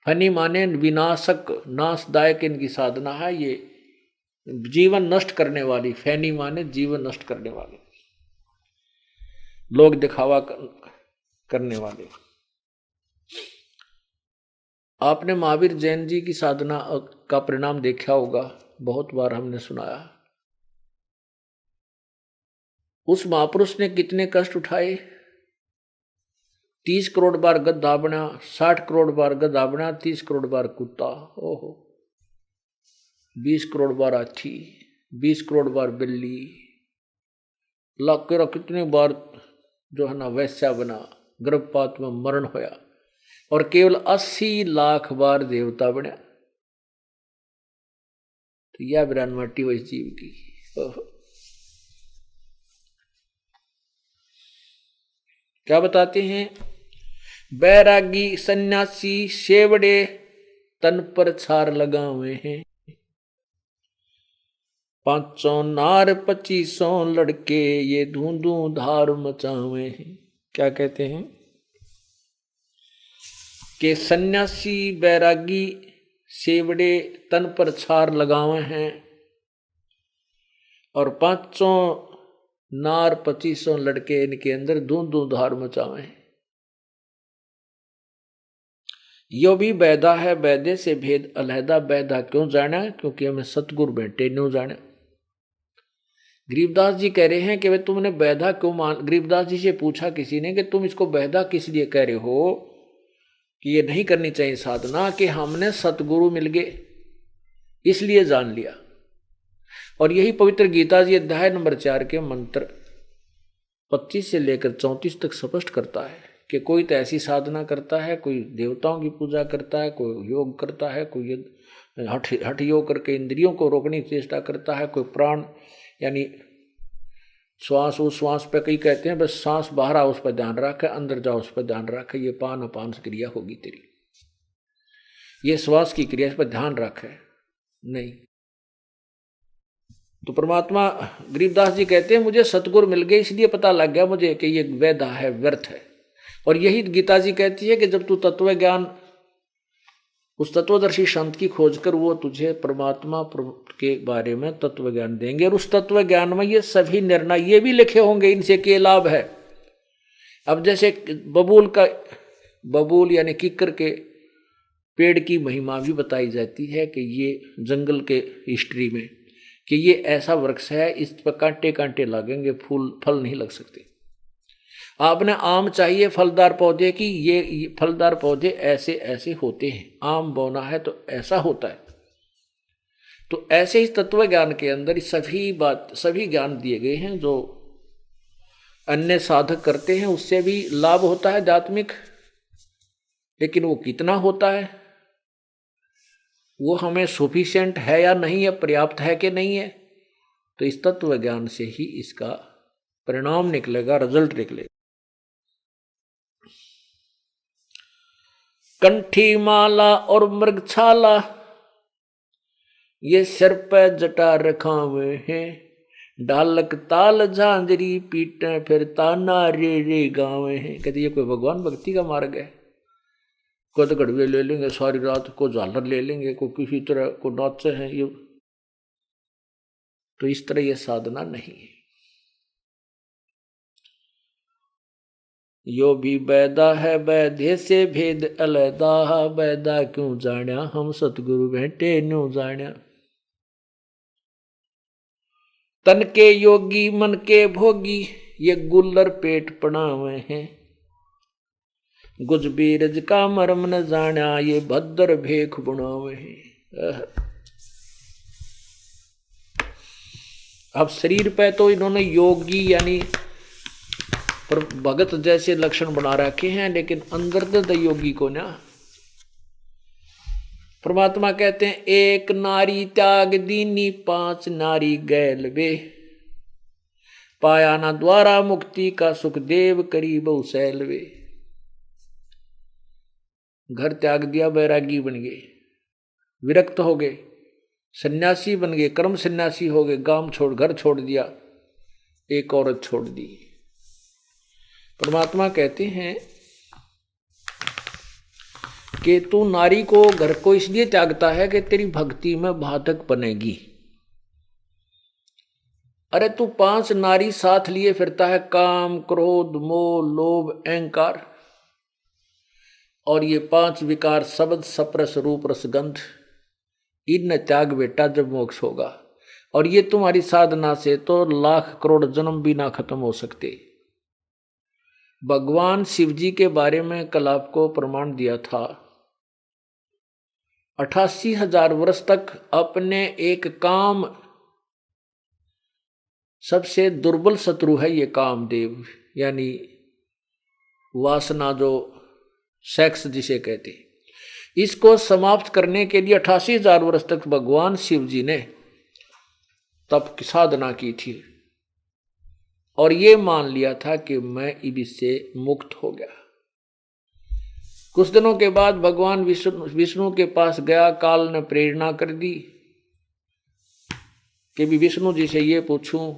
फनी माने विनाशक, नाशदायक इनकी साधना है, ये जीवन नष्ट करने वाली। फैनी माने जीवन नष्ट करने वाले, लोग दिखावा करने वाले। आपने महावीर जैन जी की साधना का परिणाम देखा होगा, बहुत बार हमने सुनाया। उस महापुरुष ने कितने कष्ट उठाए। 30 करोड़ बार गधा बना, 60 करोड़ बार गधा बना, 30 करोड़ बार कुत्ता, ओहो 20 करोड़ बार हाथी, 20 करोड़ बार बिल्ली, लाख कितने बार जो है ना वैश्या बना, गर्भपात में मरण होया, और केवल 80 लाख बार देवता बना। तो यह विरानमाटी हुई जीव की। क्या बताते हैं, बैरागी सन्यासी शेवड़े तन पर छार लगावे हैं, 500 नार 2500 लड़के ये धूंधू धार मचावे हैं। क्या कहते हैं कि सन्यासी बैरागी शेवड़े तन पर छार लगावे हैं और 500 नार 2500 लड़के इनके अंदर धूंधू धार मचावे हैं। यो भी बैदा है, बैदे से भेद अलहदा, बैदा क्यों जाना, क्योंकि हमें सतगुरु बैठे न्यू जाना। गरीबदास जी कह रहे हैं कि वे तुमने बैदा क्यों मान। गरीबदास जी से पूछा किसी ने कि तुम इसको बैदा किस लिए कह रहे हो, कि ये नहीं करनी चाहिए साधना, कि हमने सतगुरु मिल गए इसलिए जान लिया। और यही पवित्र गीता जी अध्याय नंबर 4 के मंत्र 25 से लेकर 34 तक स्पष्ट करता है कि कोई तो ऐसी साधना करता है, कोई देवताओं की पूजा करता है, कोई योग करता है, कोई हठ योग करके इंद्रियों को रोकने की चेष्टा करता है, कोई प्राण यानी श्वास उस श्वास पे कई कहते हैं बस सांस बाहर आओ उस पर ध्यान रखे, अंदर जाओ उस पर ध्यान रखे, ये पान अपान से क्रिया होगी तेरी, ये श्वास की क्रिया, इस पर ध्यान रखे नहीं। तो परमात्मा गरीबदास जी कहते हैं मुझे सतगुरु मिल गए इसलिए पता लग गया मुझे कि ये वैधा है, व्यर्थ है। और यही गीता जी कहती है कि जब तू तत्व ज्ञान उस तत्वदर्शी संत की खोज कर, वो तुझे परमात्मा के बारे में तत्व ज्ञान देंगे, और उस तत्व ज्ञान में ये सभी निर्णय ये भी लिखे होंगे इनसे क्या लाभ है। अब जैसे बबूल यानी किक्कर के पेड़ की महिमा भी बताई जाती है कि ये जंगल के हिस्ट्री में कि ये ऐसा वृक्ष है, इस पर कांटे कांटे लगेंगे, फल नहीं लग सकते। आपने आम चाहिए फलदार पौधे की, ये फलदार पौधे ऐसे ऐसे होते हैं, आम बोना है तो ऐसा होता है। तो ऐसे ही तत्व ज्ञान के अंदर सभी ज्ञान दिए गए हैं, जो अन्य साधक करते हैं उससे भी लाभ होता है आध्यात्मिक, लेकिन वो कितना होता है, वो हमें सफिशिएंट है या नहीं है, पर्याप्त है कि नहीं है, तो इस तत्व ज्ञान से ही इसका परिणाम निकलेगा, रिजल्ट निकलेगा। कंठी माला और मृगछाला ये सिर पे जटा रखावे हैं, ढालक ताल झांझरी पीटे फिर ताना रे रे गावे हैं। कहते ये कोई भगवान भक्ति का मार्ग है। कोई तो गड़वे ले लेंगे सारी रात, को झालर ले लेंगे, को किसी तरह को नाचे हैं, ये तो इस तरह ये साधना नहीं है। यो भी बैदा है, बैधे से भेद अलैदा, बैदा क्यों जाण्या हम सतगुरु बैठे न्यू जाण्या। तन के योगी मन के भोगी ये गुल्लर पेट पड़ावे हैं, गुज बीरज का मर्म न जाण्या ये भद्र भेख बुनावे हैं। अब शरीर पे तो इन्होंने योगी यानी पर भगत जैसे लक्षण बना रखे हैं, लेकिन अंदर तो योगी को ना। परमात्मा कहते हैं एक नारी त्याग दीनी 5 नारी गैल वे, पाया ना द्वारा मुक्ति का सुख देव करी बहु सैल वे। घर त्याग दिया, बैरागी बन गए, विरक्त हो गए, सन्यासी बन गए, कर्म सन्यासी हो गए, गांव छोड़ घर छोड़ दिया, एक औरत छोड़ दी। परमात्मा कहते हैं कि तू नारी को घर को इसलिए त्यागता है कि तेरी भक्ति में बाधक बनेगी। अरे तू 5 नारी साथ लिए फिरता है, काम क्रोध मोह लोभ अहंकार, और ये 5 विकार शब्द सप्रस रूप रसगंध, इन त्याग बेटा जब मोक्ष होगा। और ये तुम्हारी साधना से तो लाख करोड़ जन्म भी ना खत्म हो सकते। भगवान शिव जी के बारे में कल आपको प्रमाण दिया था, 88,000 वर्ष तक अपने एक काम, सबसे दुर्बल शत्रु है ये कामदेव, यानी वासना, जो सेक्स जिसे कहते, इसको समाप्त करने के लिए 88,000 वर्ष तक भगवान शिव जी ने तप की साधना की थी, और ये मान लिया था कि मैं इससे मुक्त हो गया। कुछ दिनों के बाद भगवान विष्णु के पास गया, काल ने प्रेरणा कर दी कि भी विष्णु जी से ये पूछूं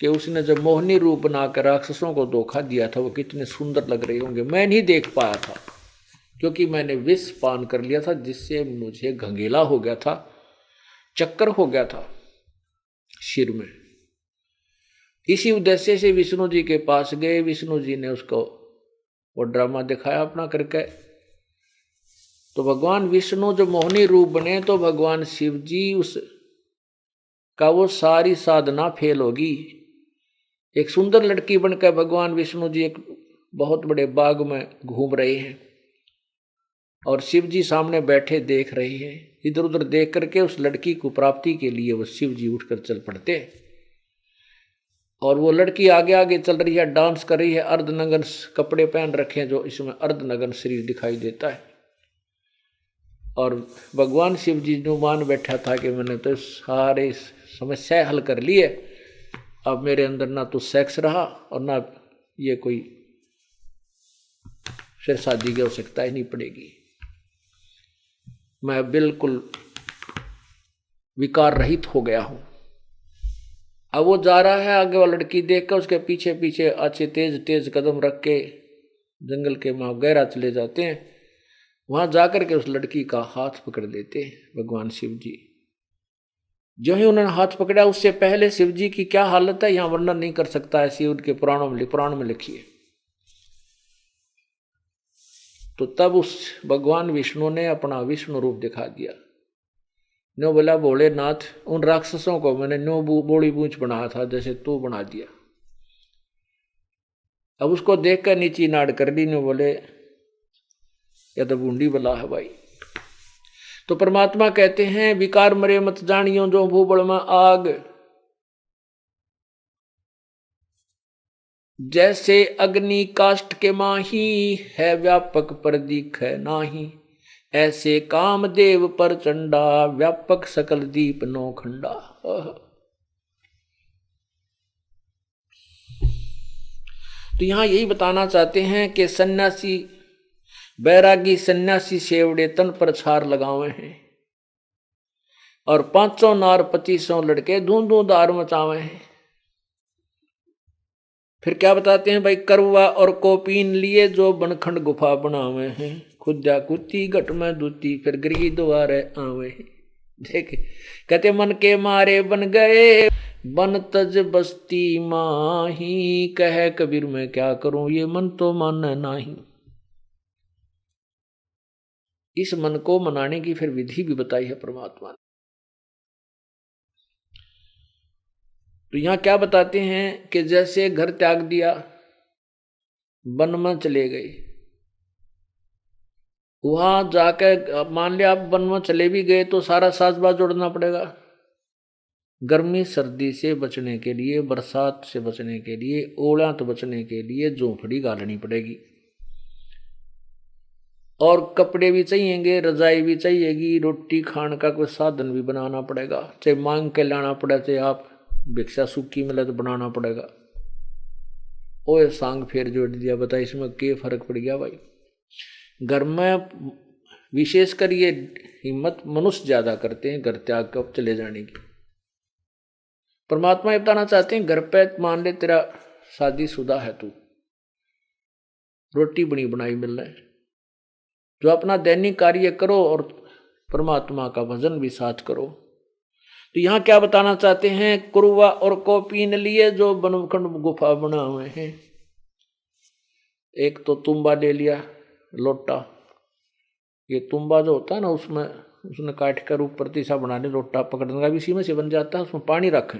कि उसने जब मोहिनी रूप बनाकर राक्षसों को धोखा दिया था वो कितने सुंदर लग रहे होंगे। मैं नहीं देख पाया था क्योंकि मैंने विष पान कर लिया था, जिससे मुझे घंगेला हो गया था, चक्कर हो गया था सिर में। इसी उद्देश्य से विष्णु जी के पास गए। विष्णु जी ने उसको वो ड्रामा दिखाया अपना करके। तो भगवान विष्णु जो मोहिनी रूप बने तो भगवान शिव जी उस का वो सारी साधना फेल होगी। एक सुंदर लड़की बनकर भगवान विष्णु जी एक बहुत बड़े बाग में घूम रहे हैं और शिव जी सामने बैठे देख रहे हैं। इधर उधर देख करके उस लड़की को प्राप्ति के लिए वो शिव जी उठकर चल पड़ते, और वो लड़की आगे आगे चल रही है, डांस कर रही है, अर्धनग्न कपड़े पहन रखे हैं जो इसमें अर्धनग्न शरीर दिखाई देता है। और भगवान शिव जी जो मान बैठा था कि मैंने तो सारे समस्याएं हल कर ली है, अब मेरे अंदर ना तो सेक्स रहा और ना ये कोई फिर शादी की आवश्यकता ही नहीं पड़ेगी, मैं बिल्कुल विकार रहित हो गया हूं। अब वो जा रहा है, आगे वो लड़की देखकर उसके पीछे पीछे अच्छे तेज तेज कदम रख के जंगल के माँ गहरा चले जाते हैं। वहां जाकर के उस लड़की का हाथ पकड़ लेते हैं भगवान शिव जी। जो ही उन्होंने हाथ पकड़ा, उससे पहले शिव जी की क्या हालत है यहां वर्णन नहीं कर सकता, ऐसी उनके पुराण में लिखी है। तो तब उस भगवान विष्णु ने अपना विष्णु रूप दिखा दिया। नो बोला, भोलेनाथ, उन राक्षसों को मैंने नो बोली बूंच बनाया था जैसे तू बना दिया। अब उसको देखकर नीची नाड़ कर दी। नो बोले, या तो बूंदी बला है भाई। तो परमात्मा कहते हैं, विकार मरे मत जानियो जो भूबड़ में आग, जैसे अग्नि काष्ठ के माही, है व्यापक पर दिखे नाही, ऐसे कामदेव पर चंडा, व्यापक सकल दीप नो खंडा। तो यहां यही बताना चाहते हैं कि सन्यासी बैरागी सन्यासी सेवड़े तन पर छार लगावे हैं और 500 नार 2500 लड़के धूंधार मचावे हैं। फिर क्या बताते हैं भाई, करवा और कोपीन लिए जो बनखंड गुफा बनावे हैं, खुदा कुत्ती घट में दूती, फिर गृह द्वारे आवे हैं। देखे कहते मन के मारे बन गए, बन तज बस्ती माही, कह कबीर मैं क्या करूं ये मन तो माने नाही। इस मन को मनाने की फिर विधि भी बताई है परमात्मा ने। तो यहां क्या बताते हैं कि जैसे घर त्याग दिया, वन में चले गए, वहां जाकर मान लिया आप वन में चले भी गए तो सारा साज बाज जोड़ना पड़ेगा, गर्मी सर्दी से बचने के लिए, बरसात से बचने के लिए, ओलात बचने के लिए झोंपड़ी गालनी पड़ेगी। और कपड़े भी चाहिएंगे, रजाई भी चाहिएगी, रोटी खाने का कोई साधन भी बनाना पड़ेगा, चाहे मांग के लाना पड़े, चाहे आप भिक्षा सूखी मिले तो बनाना पड़ेगा। ओए सांग फेर जोड़ दिया, बता इसमें क्या फर्क पड़ गया भाई। घर में विशेषकर ये हिम्मत मनुष्य ज्यादा करते हैं घर त्याग कर चले जाने की। परमात्मा ये बताना चाहते हैं, घर पे मान ले तेरा शादीशुदा है, तू रोटी बनी बनाई मिल रहा है, जो अपना दैनिक कार्य करो और परमात्मा का भजन भी साथ करो। तो यहां क्या बताना चाहते हैं, कुरुआ और कोपीन लिए जो बनखंड गुफा बना हुए हैं। एक तो तुम्बा ले लिया, लोटा, ये तुम्बा जो होता है ना उसमें उसने काट कर ऊपर तीसा बना ले, लोटा पकड़ने का भी इसी में से बन जाता है, उसमें पानी रखें।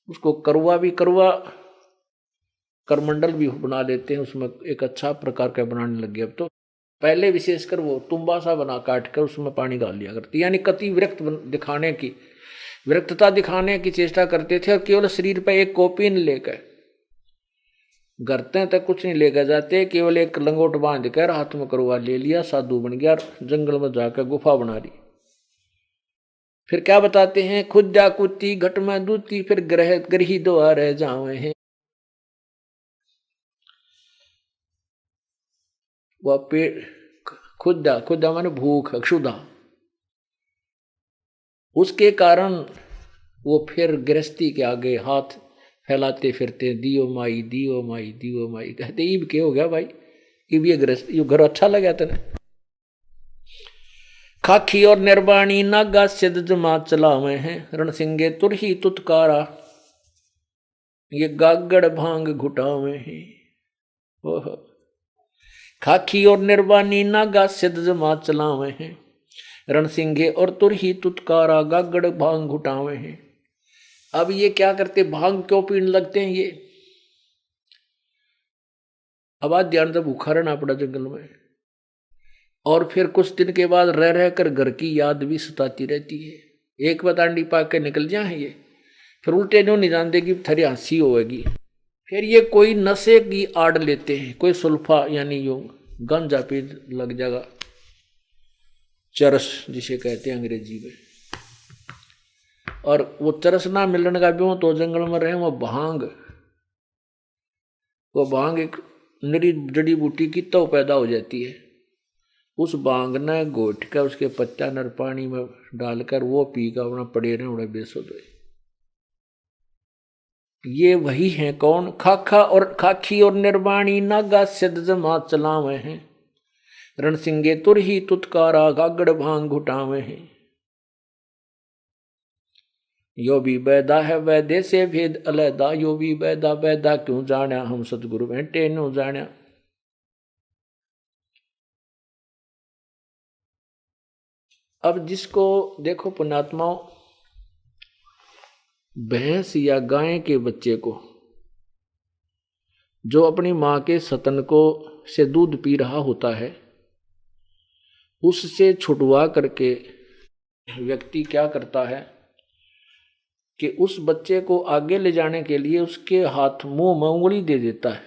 उसको करुआ भी, करुआ करमंडल भी बना लेते हैं, उसमें एक अच्छा प्रकार का बनाने लग गया अब तो। पहले विशेषकर वो तुम्बा सा बना काट कर उसमें पानी डाल लिया करते, यानी कति विरक्तता दिखाने की चेष्टा करते थे। और केवल शरीर पर एक कोपीन लेकर घरते तक कुछ नहीं लेकर जाते, केवल एक लंगोट बांध कर हाथ में करुआ ले लिया, साधु बन गया, जंगल में जाकर गुफा बना ली। फिर क्या बताते हैं, खुदा कुत्ती घट में दूती, फिर ग्रही दुआ रह जावे हैं। वह पेट खुदा माने भूख, क्षुधा, उसके कारण वो फिर गृहस्थी के आगे हाथ फैलाते फिरते, दियो माई दियो माई दियो माई कहते। ईब के हो गया भाई, इब ये गृहस्थ, ये घर अच्छा लगा तेने। खाखी और निर्वाणी नागा सिद्ध जमा चलावे हैं, रणसिंगे तुरही तुतकारा, ये गागड़ भांग घुटावे हैं। ओह, खाखी और निर्वाणी नागा सिद्ध जमा चलावे हैं, रणसिंगे और तुरही तुतकारा, गागड़ भांग घुटावे हैं। अब ये क्या करते, भांग क्यों पीने लगते हैं ये। अब आज ध्यान से भूखा रहना पड़ा जंगल में, और फिर कुछ दिन के बाद रह रह कर घर की याद भी सताती रहती है। एक बार डांडी पाक के निकल जाए ये, फिर उल्टे नहीं जानते कि थरी हंसी होगी। फिर ये कोई नशे की आड़ लेते हैं, कोई सुल्फा यानी यूं गांजा पी लग जाएगा, चरस जिसे कहते हैं अंग्रेजी में। और वो चरस ना मिलने का भी हो तो जंगल में रहे, वो भांग एक निरी जड़ी बूटी की तो पैदा हो जाती है। उस भांग ने घोट कर उसके पत्ता नर पानी में डालकर वो पी कर अपना पड़े रहे उड़े बेसुध हुए। ये वही है कौन, खाखी और निर्वाणी नागा सिद्ध जमा चलावे हैं, रणसिंगे तुरही तुतकारा, गागड़ भांग घुटावे हैं। यो भी बैदा है वैदे से भेद अलैदा, यो भी बैदा बैदा क्यों जाना, हम सतगुरु बैठे नो जाना। अब जिसको देखो पुण्यात्माओं, भैंस या गाय के बच्चे को जो अपनी मां के स्तन को से दूध पी रहा होता है, उससे छुटवा करके व्यक्ति क्या करता है कि उस बच्चे को आगे ले जाने के लिए उसके हाथ मुंह में उंगली दे देता है,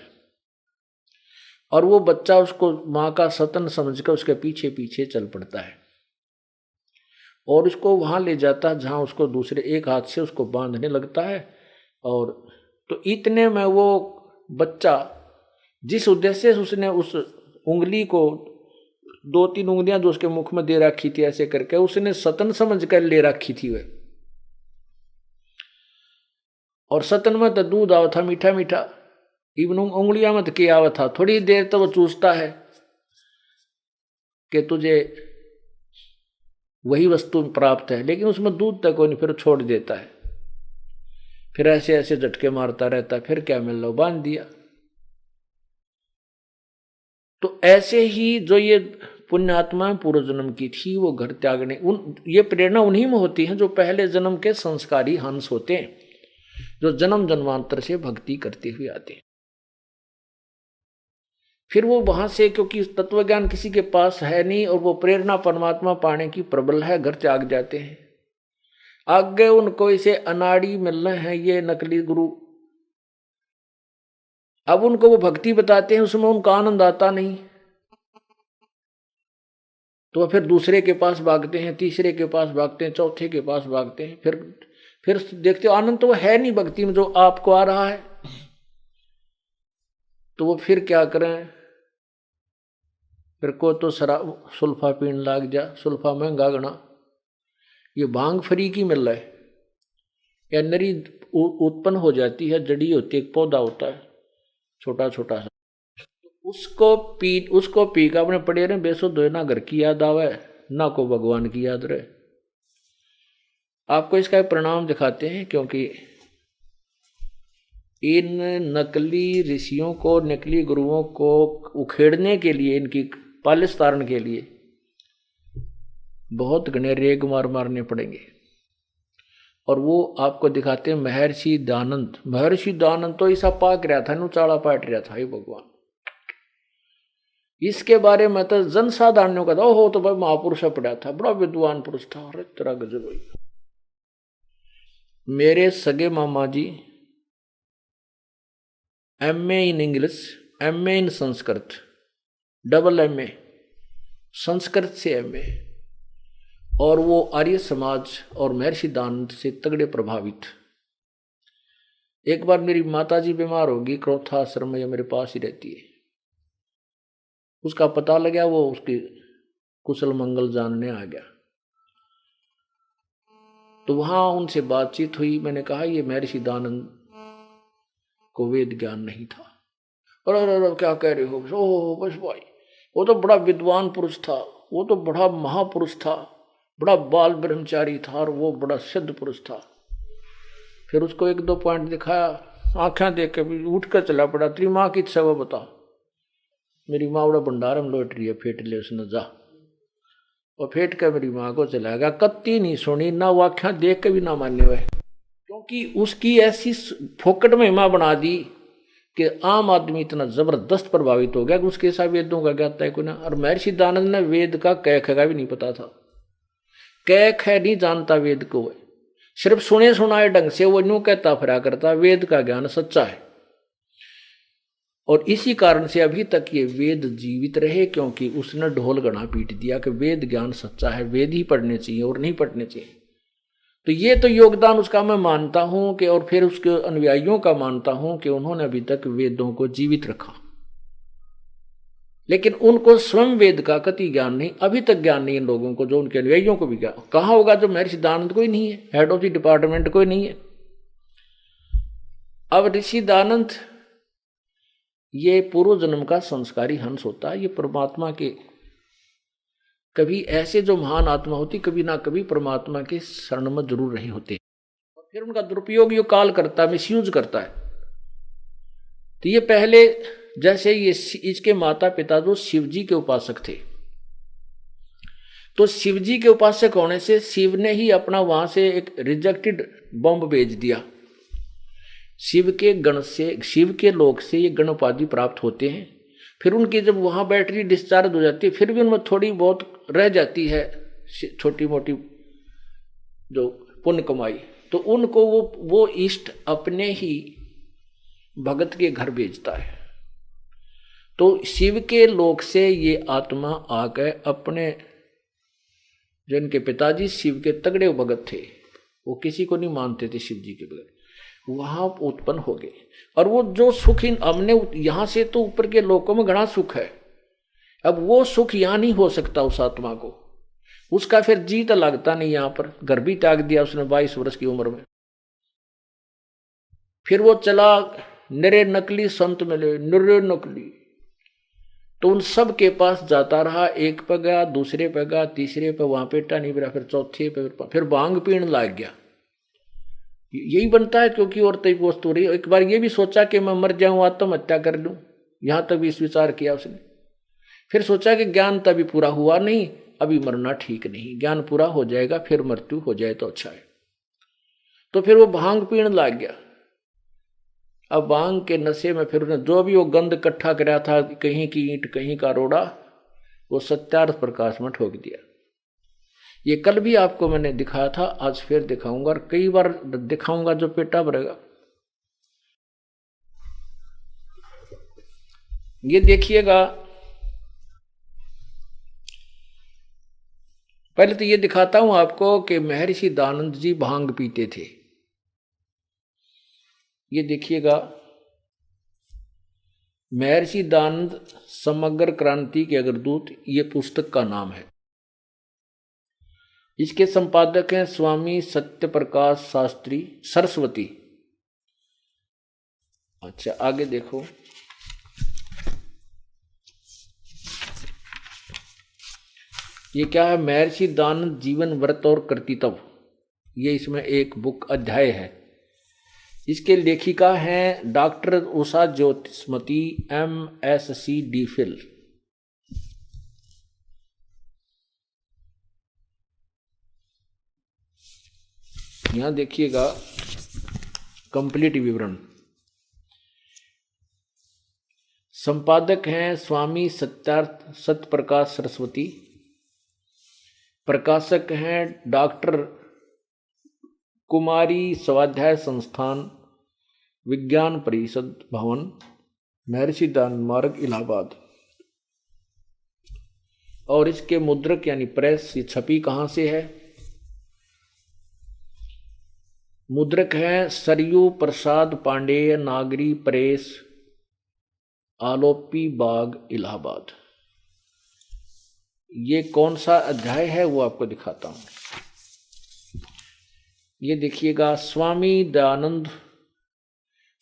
और वो बच्चा उसको मां का स्तन समझकर उसके पीछे पीछे चल पड़ता है और उसको वहां ले जाता है जहां उसको दूसरे एक हाथ से उसको बांधने लगता है। और तो इतने में वो बच्चा जिस उद्देश्य से उसने उस उंगली को 2-3 उंगलियां जो उसके मुख में दे रखी थी ऐसे करके, उसने स्तन समझ कर ले रखी थी वह, और स्तन में तो दूध आवा था मीठा मीठा, इवन उंगलियां में तो क्या आवा था। थोड़ी देर तो वो चूसता है कि तुझे वही वस्तु प्राप्त है, लेकिन उसमें दूध तक कोई नहीं, फिर छोड़ देता है, फिर ऐसे ऐसे झटके मारता रहता है, फिर क्या मिल रहा, बांध दिया। तो ऐसे ही जो ये पुण्यात्मा पूर्व जन्म की थी वो घर त्यागने, ये प्रेरणा उन्हीं में होती है जो पहले जन्म के संस्कारी हंस होते हैं, जो जन्म जन्मांतर से भक्ति करते हुए आते हैं। फिर वो वहां से, क्योंकि तत्व ज्ञान किसी के पास है नहीं और वो प्रेरणा परमात्मा पाने की प्रबल है, घर त्याग जाते हैं। आगे उनको इसे अनाड़ी मिल रहे हैं ये नकली गुरु। अब उनको वो भक्ति बताते हैं, उसमें उनका आनंद आता नहीं, तो वो फिर दूसरे के पास भागते हैं, तीसरे के पास भागते हैं, चौथे के पास भागते हैं। फिर देखते हो आनंद तो वो है नहीं भक्ति में जो आपको आ रहा है। तो वो फिर क्या करें, फिर को तो शराब सुल्फा पीने लाग जा। सुल्फा महंगा गना, ये भांग फ्री की मिल रहा है, या नरी उत्पन्न हो जाती है, जड़ी होती है, एक पौधा होता है छोटा छोटा सा, उसको पी का अपने पड़े रहे बेसुध हो, ना घर की याद आवे ना को भगवान की याद रहे। आपको इसका परिणाम दिखाते हैं, क्योंकि इन नकली ऋषियों को, नकली गुरुओं को उखेड़ने के लिए, इनकी पालिश तारण के लिए बहुत घने रेग मारने पड़ेंगे। और वो आपको दिखाते हैं महर्षि दानंद। महर्षि दानंद तो ऐसा पाक रहा था, नुचाड़ा पाट रहा था, हे भगवान। इसके बारे में तो जनसाधारणों का था, ओहो तो भाई महापुरुष पड़ा था, बड़ा विद्वान पुरुष था। अरे तेरा गजब भाई। मेरे सगे मामा जी MA in English, MA in Sanskrit, double MA, Sanskrit से MA, और वो आर्य समाज और महर्षि दानंद से तगड़े प्रभावित। एक बार मेरी माताजी बीमार होगी, क्रोथा आश्रम में मेरे पास ही रहती है, उसका पता लगा, वो उसकी कुशल मंगल जानने आ गया। तो वहां उनसे बातचीत हुई। मैंने कहा ये महर्षि दानंद को वेद ज्ञान नहीं था। और क्या कह रहे हो? ओह बस भाई, वो तो बड़ा विद्वान पुरुष था, वो तो बड़ा महापुरुष था, बड़ा बाल ब्रह्मचारी था, और वो बड़ा सिद्ध पुरुष था। फिर उसको 1-2 पॉइंट दिखाया, आंखें देख के भी उठ कर चला पड़ा। तेरी माँ की इच्छा वो बता। मेरी माँ बड़ा भंडार में लौट रही है, फेंट ले उसने जा। और फेंट कर मेरी माँ को चला गया। कत्ती नहीं सुनी, ना वो आंखें देख के भी ना मान्य हुए, क्योंकि उसकी ऐसी फोकट महिमा बना दी कि आम आदमी इतना जबरदस्त प्रभावित हो गया कि उसके साथ वेदों का ज्ञाता है कोई ना। और महर्षि दानंद ने वेद का कै ख का भी नहीं पता था, कै ख नहीं जानता वेद को, सिर्फ सुने सुनाए ढंग से वो यूं कहता फिरा करता वेद का ज्ञान सच्चा है। और इसी कारण से अभी तक ये वेद जीवित रहे, क्योंकि उसने ढोल गणा पीट दिया कि वेद ज्ञान सच्चा है, वेद ही पढ़ने चाहिए और नहीं पढ़ने चाहिए। तो ये तो योगदान उसका मैं मानता हूं कि, और फिर उसके अनुयायियों का मानता हूं कि उन्होंने अभी तक वेदों को जीवित रखा। लेकिन उनको स्वयं वेद का कति ज्ञान नहीं, अभी तक ज्ञान नहीं इन लोगों को, जो उनके अनुयायियों को भी ज्ञान कहाँ होगा? जो महर्षि दानंद कोई नहीं है, हेड ऑफ द डिपार्टमेंट कोई नहीं है। अब ऋषि दानंद ये पूर्व जन्म का संस्कारी हंस होता है। ये परमात्मा के कभी ऐसे जो महान आत्मा होती, कभी ना कभी परमात्मा के शरण में जरूर रहे होते, और फिर उनका दुरुपयोग ये काल करता है, मिसयूज करता है। तो ये पहले जैसे ये इसके माता पिता जो शिव जी के उपासक थे, तो शिव जी के उपासक होने से शिव ने ही अपना वहां से एक रिजेक्टेड बॉम्ब भेज दिया। शिव के गण से, शिव के लोक से ये गण उपाधि प्राप्त होते हैं। फिर उनकी जब वहां बैटरी डिस्चार्ज हो जाती है, फिर भी उनमें थोड़ी बहुत रह जाती है छोटी मोटी जो पुण्य कमाई, तो उनको वो इष्ट अपने ही भगत के घर भेजता है। तो शिव के लोक से ये आत्मा आकर अपने, जिनके पिताजी शिव के तगड़े भगत थे, वो किसी को नहीं मानते थे शिव जी के बगैर, वहां उत्पन्न हो गए। और वो जो सुख हमने यहां से तो ऊपर के लोकों में घना सुख है, अब वो सुख यहां नहीं हो सकता उस आत्मा को, उसका फिर जी तो लगता नहीं। यहां पर घर भी त्याग दिया उसने 22 वर्ष की उम्र में। फिर वो चला, निरे नकली संत मिले, निरे नकली, तो उन सब के पास जाता रहा। एक पे गया, दूसरे पे गया, तीसरे पे वहां पेटा नहीं मिला, फिर चौथे पे, फिर भांग पीने लग गया। यही बनता है, क्योंकि और तय वस्तु रही। एक बार ये भी सोचा कि मैं मर जाऊं, आत्महत्या कर लूं, यहां तक भी इस विचार किया उसने। फिर सोचा कि ज्ञान तभी पूरा हुआ नहीं, अभी मरना ठीक नहीं, ज्ञान पूरा हो जाएगा, फिर मृत्यु हो जाए तो अच्छा है। तो फिर वो भांग पीने लग गया। अब भांग के नशे में फिर उसने जो भी वो गंध इकट्ठा कराया था, कहीं की ईंट कहीं का रोड़ा, वो सत्यार्थ प्रकाश में ठोक दिया। ये कल भी आपको मैंने दिखाया था, आज फिर दिखाऊंगा और कई बार दिखाऊंगा जो पेटा भरेगा। ये देखिएगा, पहले तो ये दिखाता हूं आपको कि महर्षि दयानंद जी भांग पीते थे। ये देखिएगा, महर्षि दयानंद समग्र क्रांति के अग्रदूत, ये पुस्तक का नाम है। इसके संपादक हैं स्वामी सत्यप्रकाश शास्त्री सरस्वती। अच्छा आगे देखो, ये क्या है, महर्षि दयानंद जीवन व्रत और कर्तव्य, ये इसमें एक बुक अध्याय है। इसके लेखिका हैं डॉक्टर उषा ज्योतिष्मती MSc DPhil। यहां देखिएगा कंप्लीट विवरण। संपादक हैं स्वामी सत्यप्रकाश सरस्वती, प्रकाशक हैं डॉक्टर कुमारी स्वाध्याय संस्थान विज्ञान परिषद भवन, महर्षि दयानंद मार्ग इलाहाबाद। और इसके मुद्रक यानी प्रेस, ये छपी कहां से है? मुद्रक है सरयू प्रसाद पांडेय नागरी प्रेस, आलोपी बाग इलाहाबाद। ये कौन सा अध्याय है वो आपको दिखाता हूं। ये देखिएगा, स्वामी दयानंद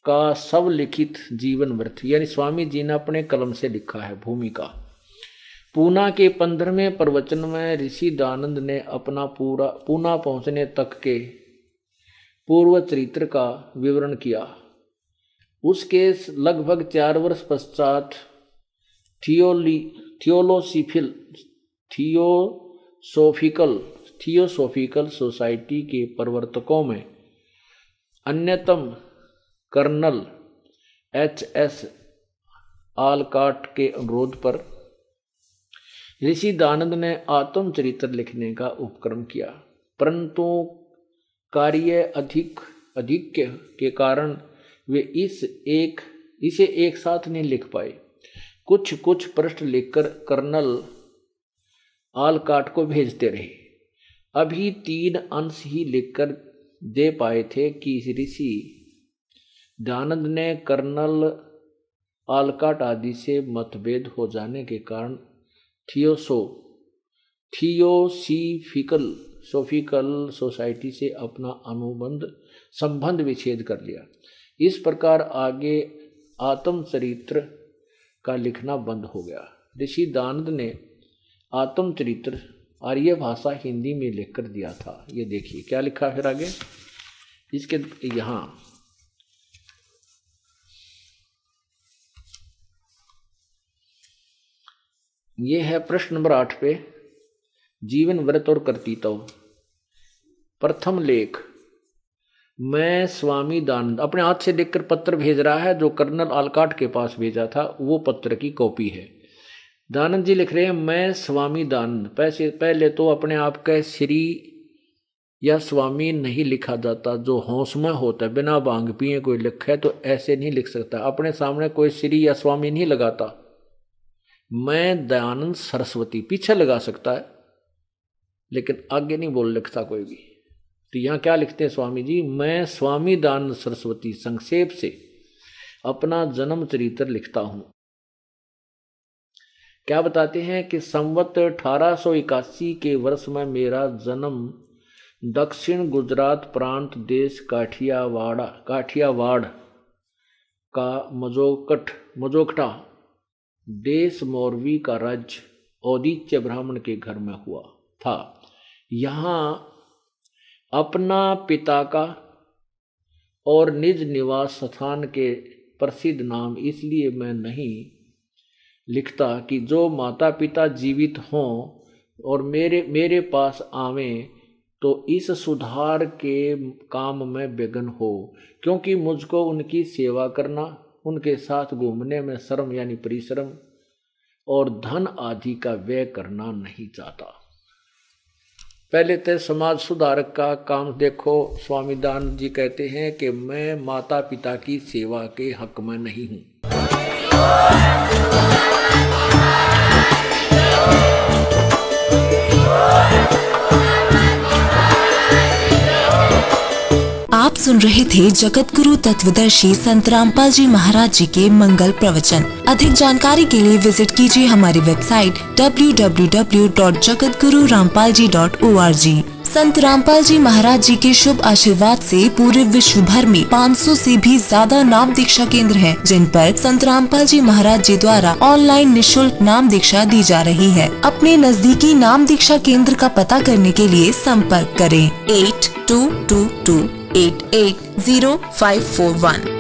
का सब लिखित जीवन व्रत, यानी स्वामी जी ने अपने कलम से लिखा है भूमिका। पूना के 15वें प्रवचन में ऋषि दयानंद ने अपना पूना पहुंचने तक के पूर्व चरित्र का विवरण किया। उसके लगभग 4 वर्ष पश्चात थियोसोफिकल सोसाइटी के प्रवर्तकों में अन्यतम कर्नल HS आलकाट के अनुरोध पर ऋषि दयानंद ने आत्मचरित्र लिखने का उपक्रम किया, परंतु कार्य अधिक्य के कारण वे इसे एक साथ नहीं लिख पाए। कुछ पृष्ठ लिखकर कर्नल आलकाट को भेजते रहे। अभी 3 अंश ही लिखकर दे पाए थे कि ऋषि दयानंद ने कर्नल आलकाट आदि से मतभेद हो जाने के कारण थियोसोफिकल सोसाइटी से अपना संबंध विच्छेद कर लिया। इस प्रकार आगे आत्मचरित्र का लिखना बंद हो गया। ऋषि दयानंद ने आत्मचरित्र आर्य भाषा हिंदी में लिखकर दिया था। ये देखिए क्या लिखा फिर आगे इसके, यहाँ ये है प्रश्न नंबर 8 पे, जीवन व्रत और कर्तव्य। प्रथम लेख, मैं स्वामी दयानंद अपने हाथ से लिखकर पत्र भेज रहा है, जो कर्नल आलकाट के पास भेजा था वो पत्र की कॉपी है। दयानंद जी लिख रहे हैं, मैं स्वामी दयानंद। पहले तो अपने आप का श्री या स्वामी नहीं लिखा जाता, जो होश में होता है, बिना भांग पिए कोई लिखे तो ऐसे नहीं लिख सकता। अपने सामने कोई श्री या स्वामी नहीं लगाता। मैं दयानंद सरस्वती पीछे लगा सकता है, लेकिन आगे नहीं बोल लिखता कोई भी। तो यहां क्या लिखते हैं स्वामी जी, मैं स्वामी दयानंद सरस्वती संक्षेप से अपना जन्म चरित्र लिखता हूं। क्या बताते हैं कि संवत 1881 के वर्ष में मेरा जन्म दक्षिण गुजरात प्रांत देश काठियावाड़ का मजोकटा देश मोरवी का राज्य औदिच्य ब्राह्मण के घर में हुआ था। यहाँ अपना पिता का और निज निवास स्थान के प्रसिद्ध नाम इसलिए मैं नहीं लिखता कि जो माता पिता जीवित हों और मेरे पास आवें तो इस सुधार के काम में विघ्न हो, क्योंकि मुझको उनकी सेवा करना, उनके साथ घूमने में श्रम यानी परिश्रम और धन आदि का व्यय करना नहीं चाहता। पहले तो समाज सुधारक का काम देखो। स्वामी दानंद जी कहते हैं कि मैं माता पिता की सेवा के हक में नहीं हूं। आप सुन रहे थे जगत गुरु तत्वदर्शी संत रामपाल जी महाराज जी के मंगल प्रवचन। अधिक जानकारी के लिए विजिट कीजिए हमारी वेबसाइट www.jagatgururampalji.org। संत रामपाल जी महाराज जी के शुभ आशीर्वाद से पूरे विश्व भर में 500 से भी ज्यादा नाम दीक्षा केंद्र हैं, जिन पर संत रामपाल जी महाराज जी द्वारा ऑनलाइन निशुल्क नाम दीक्षा दी जा रही है। अपने नजदीकी नाम दीक्षा केंद्र का पता करने के लिए संपर्क करें 8222880541।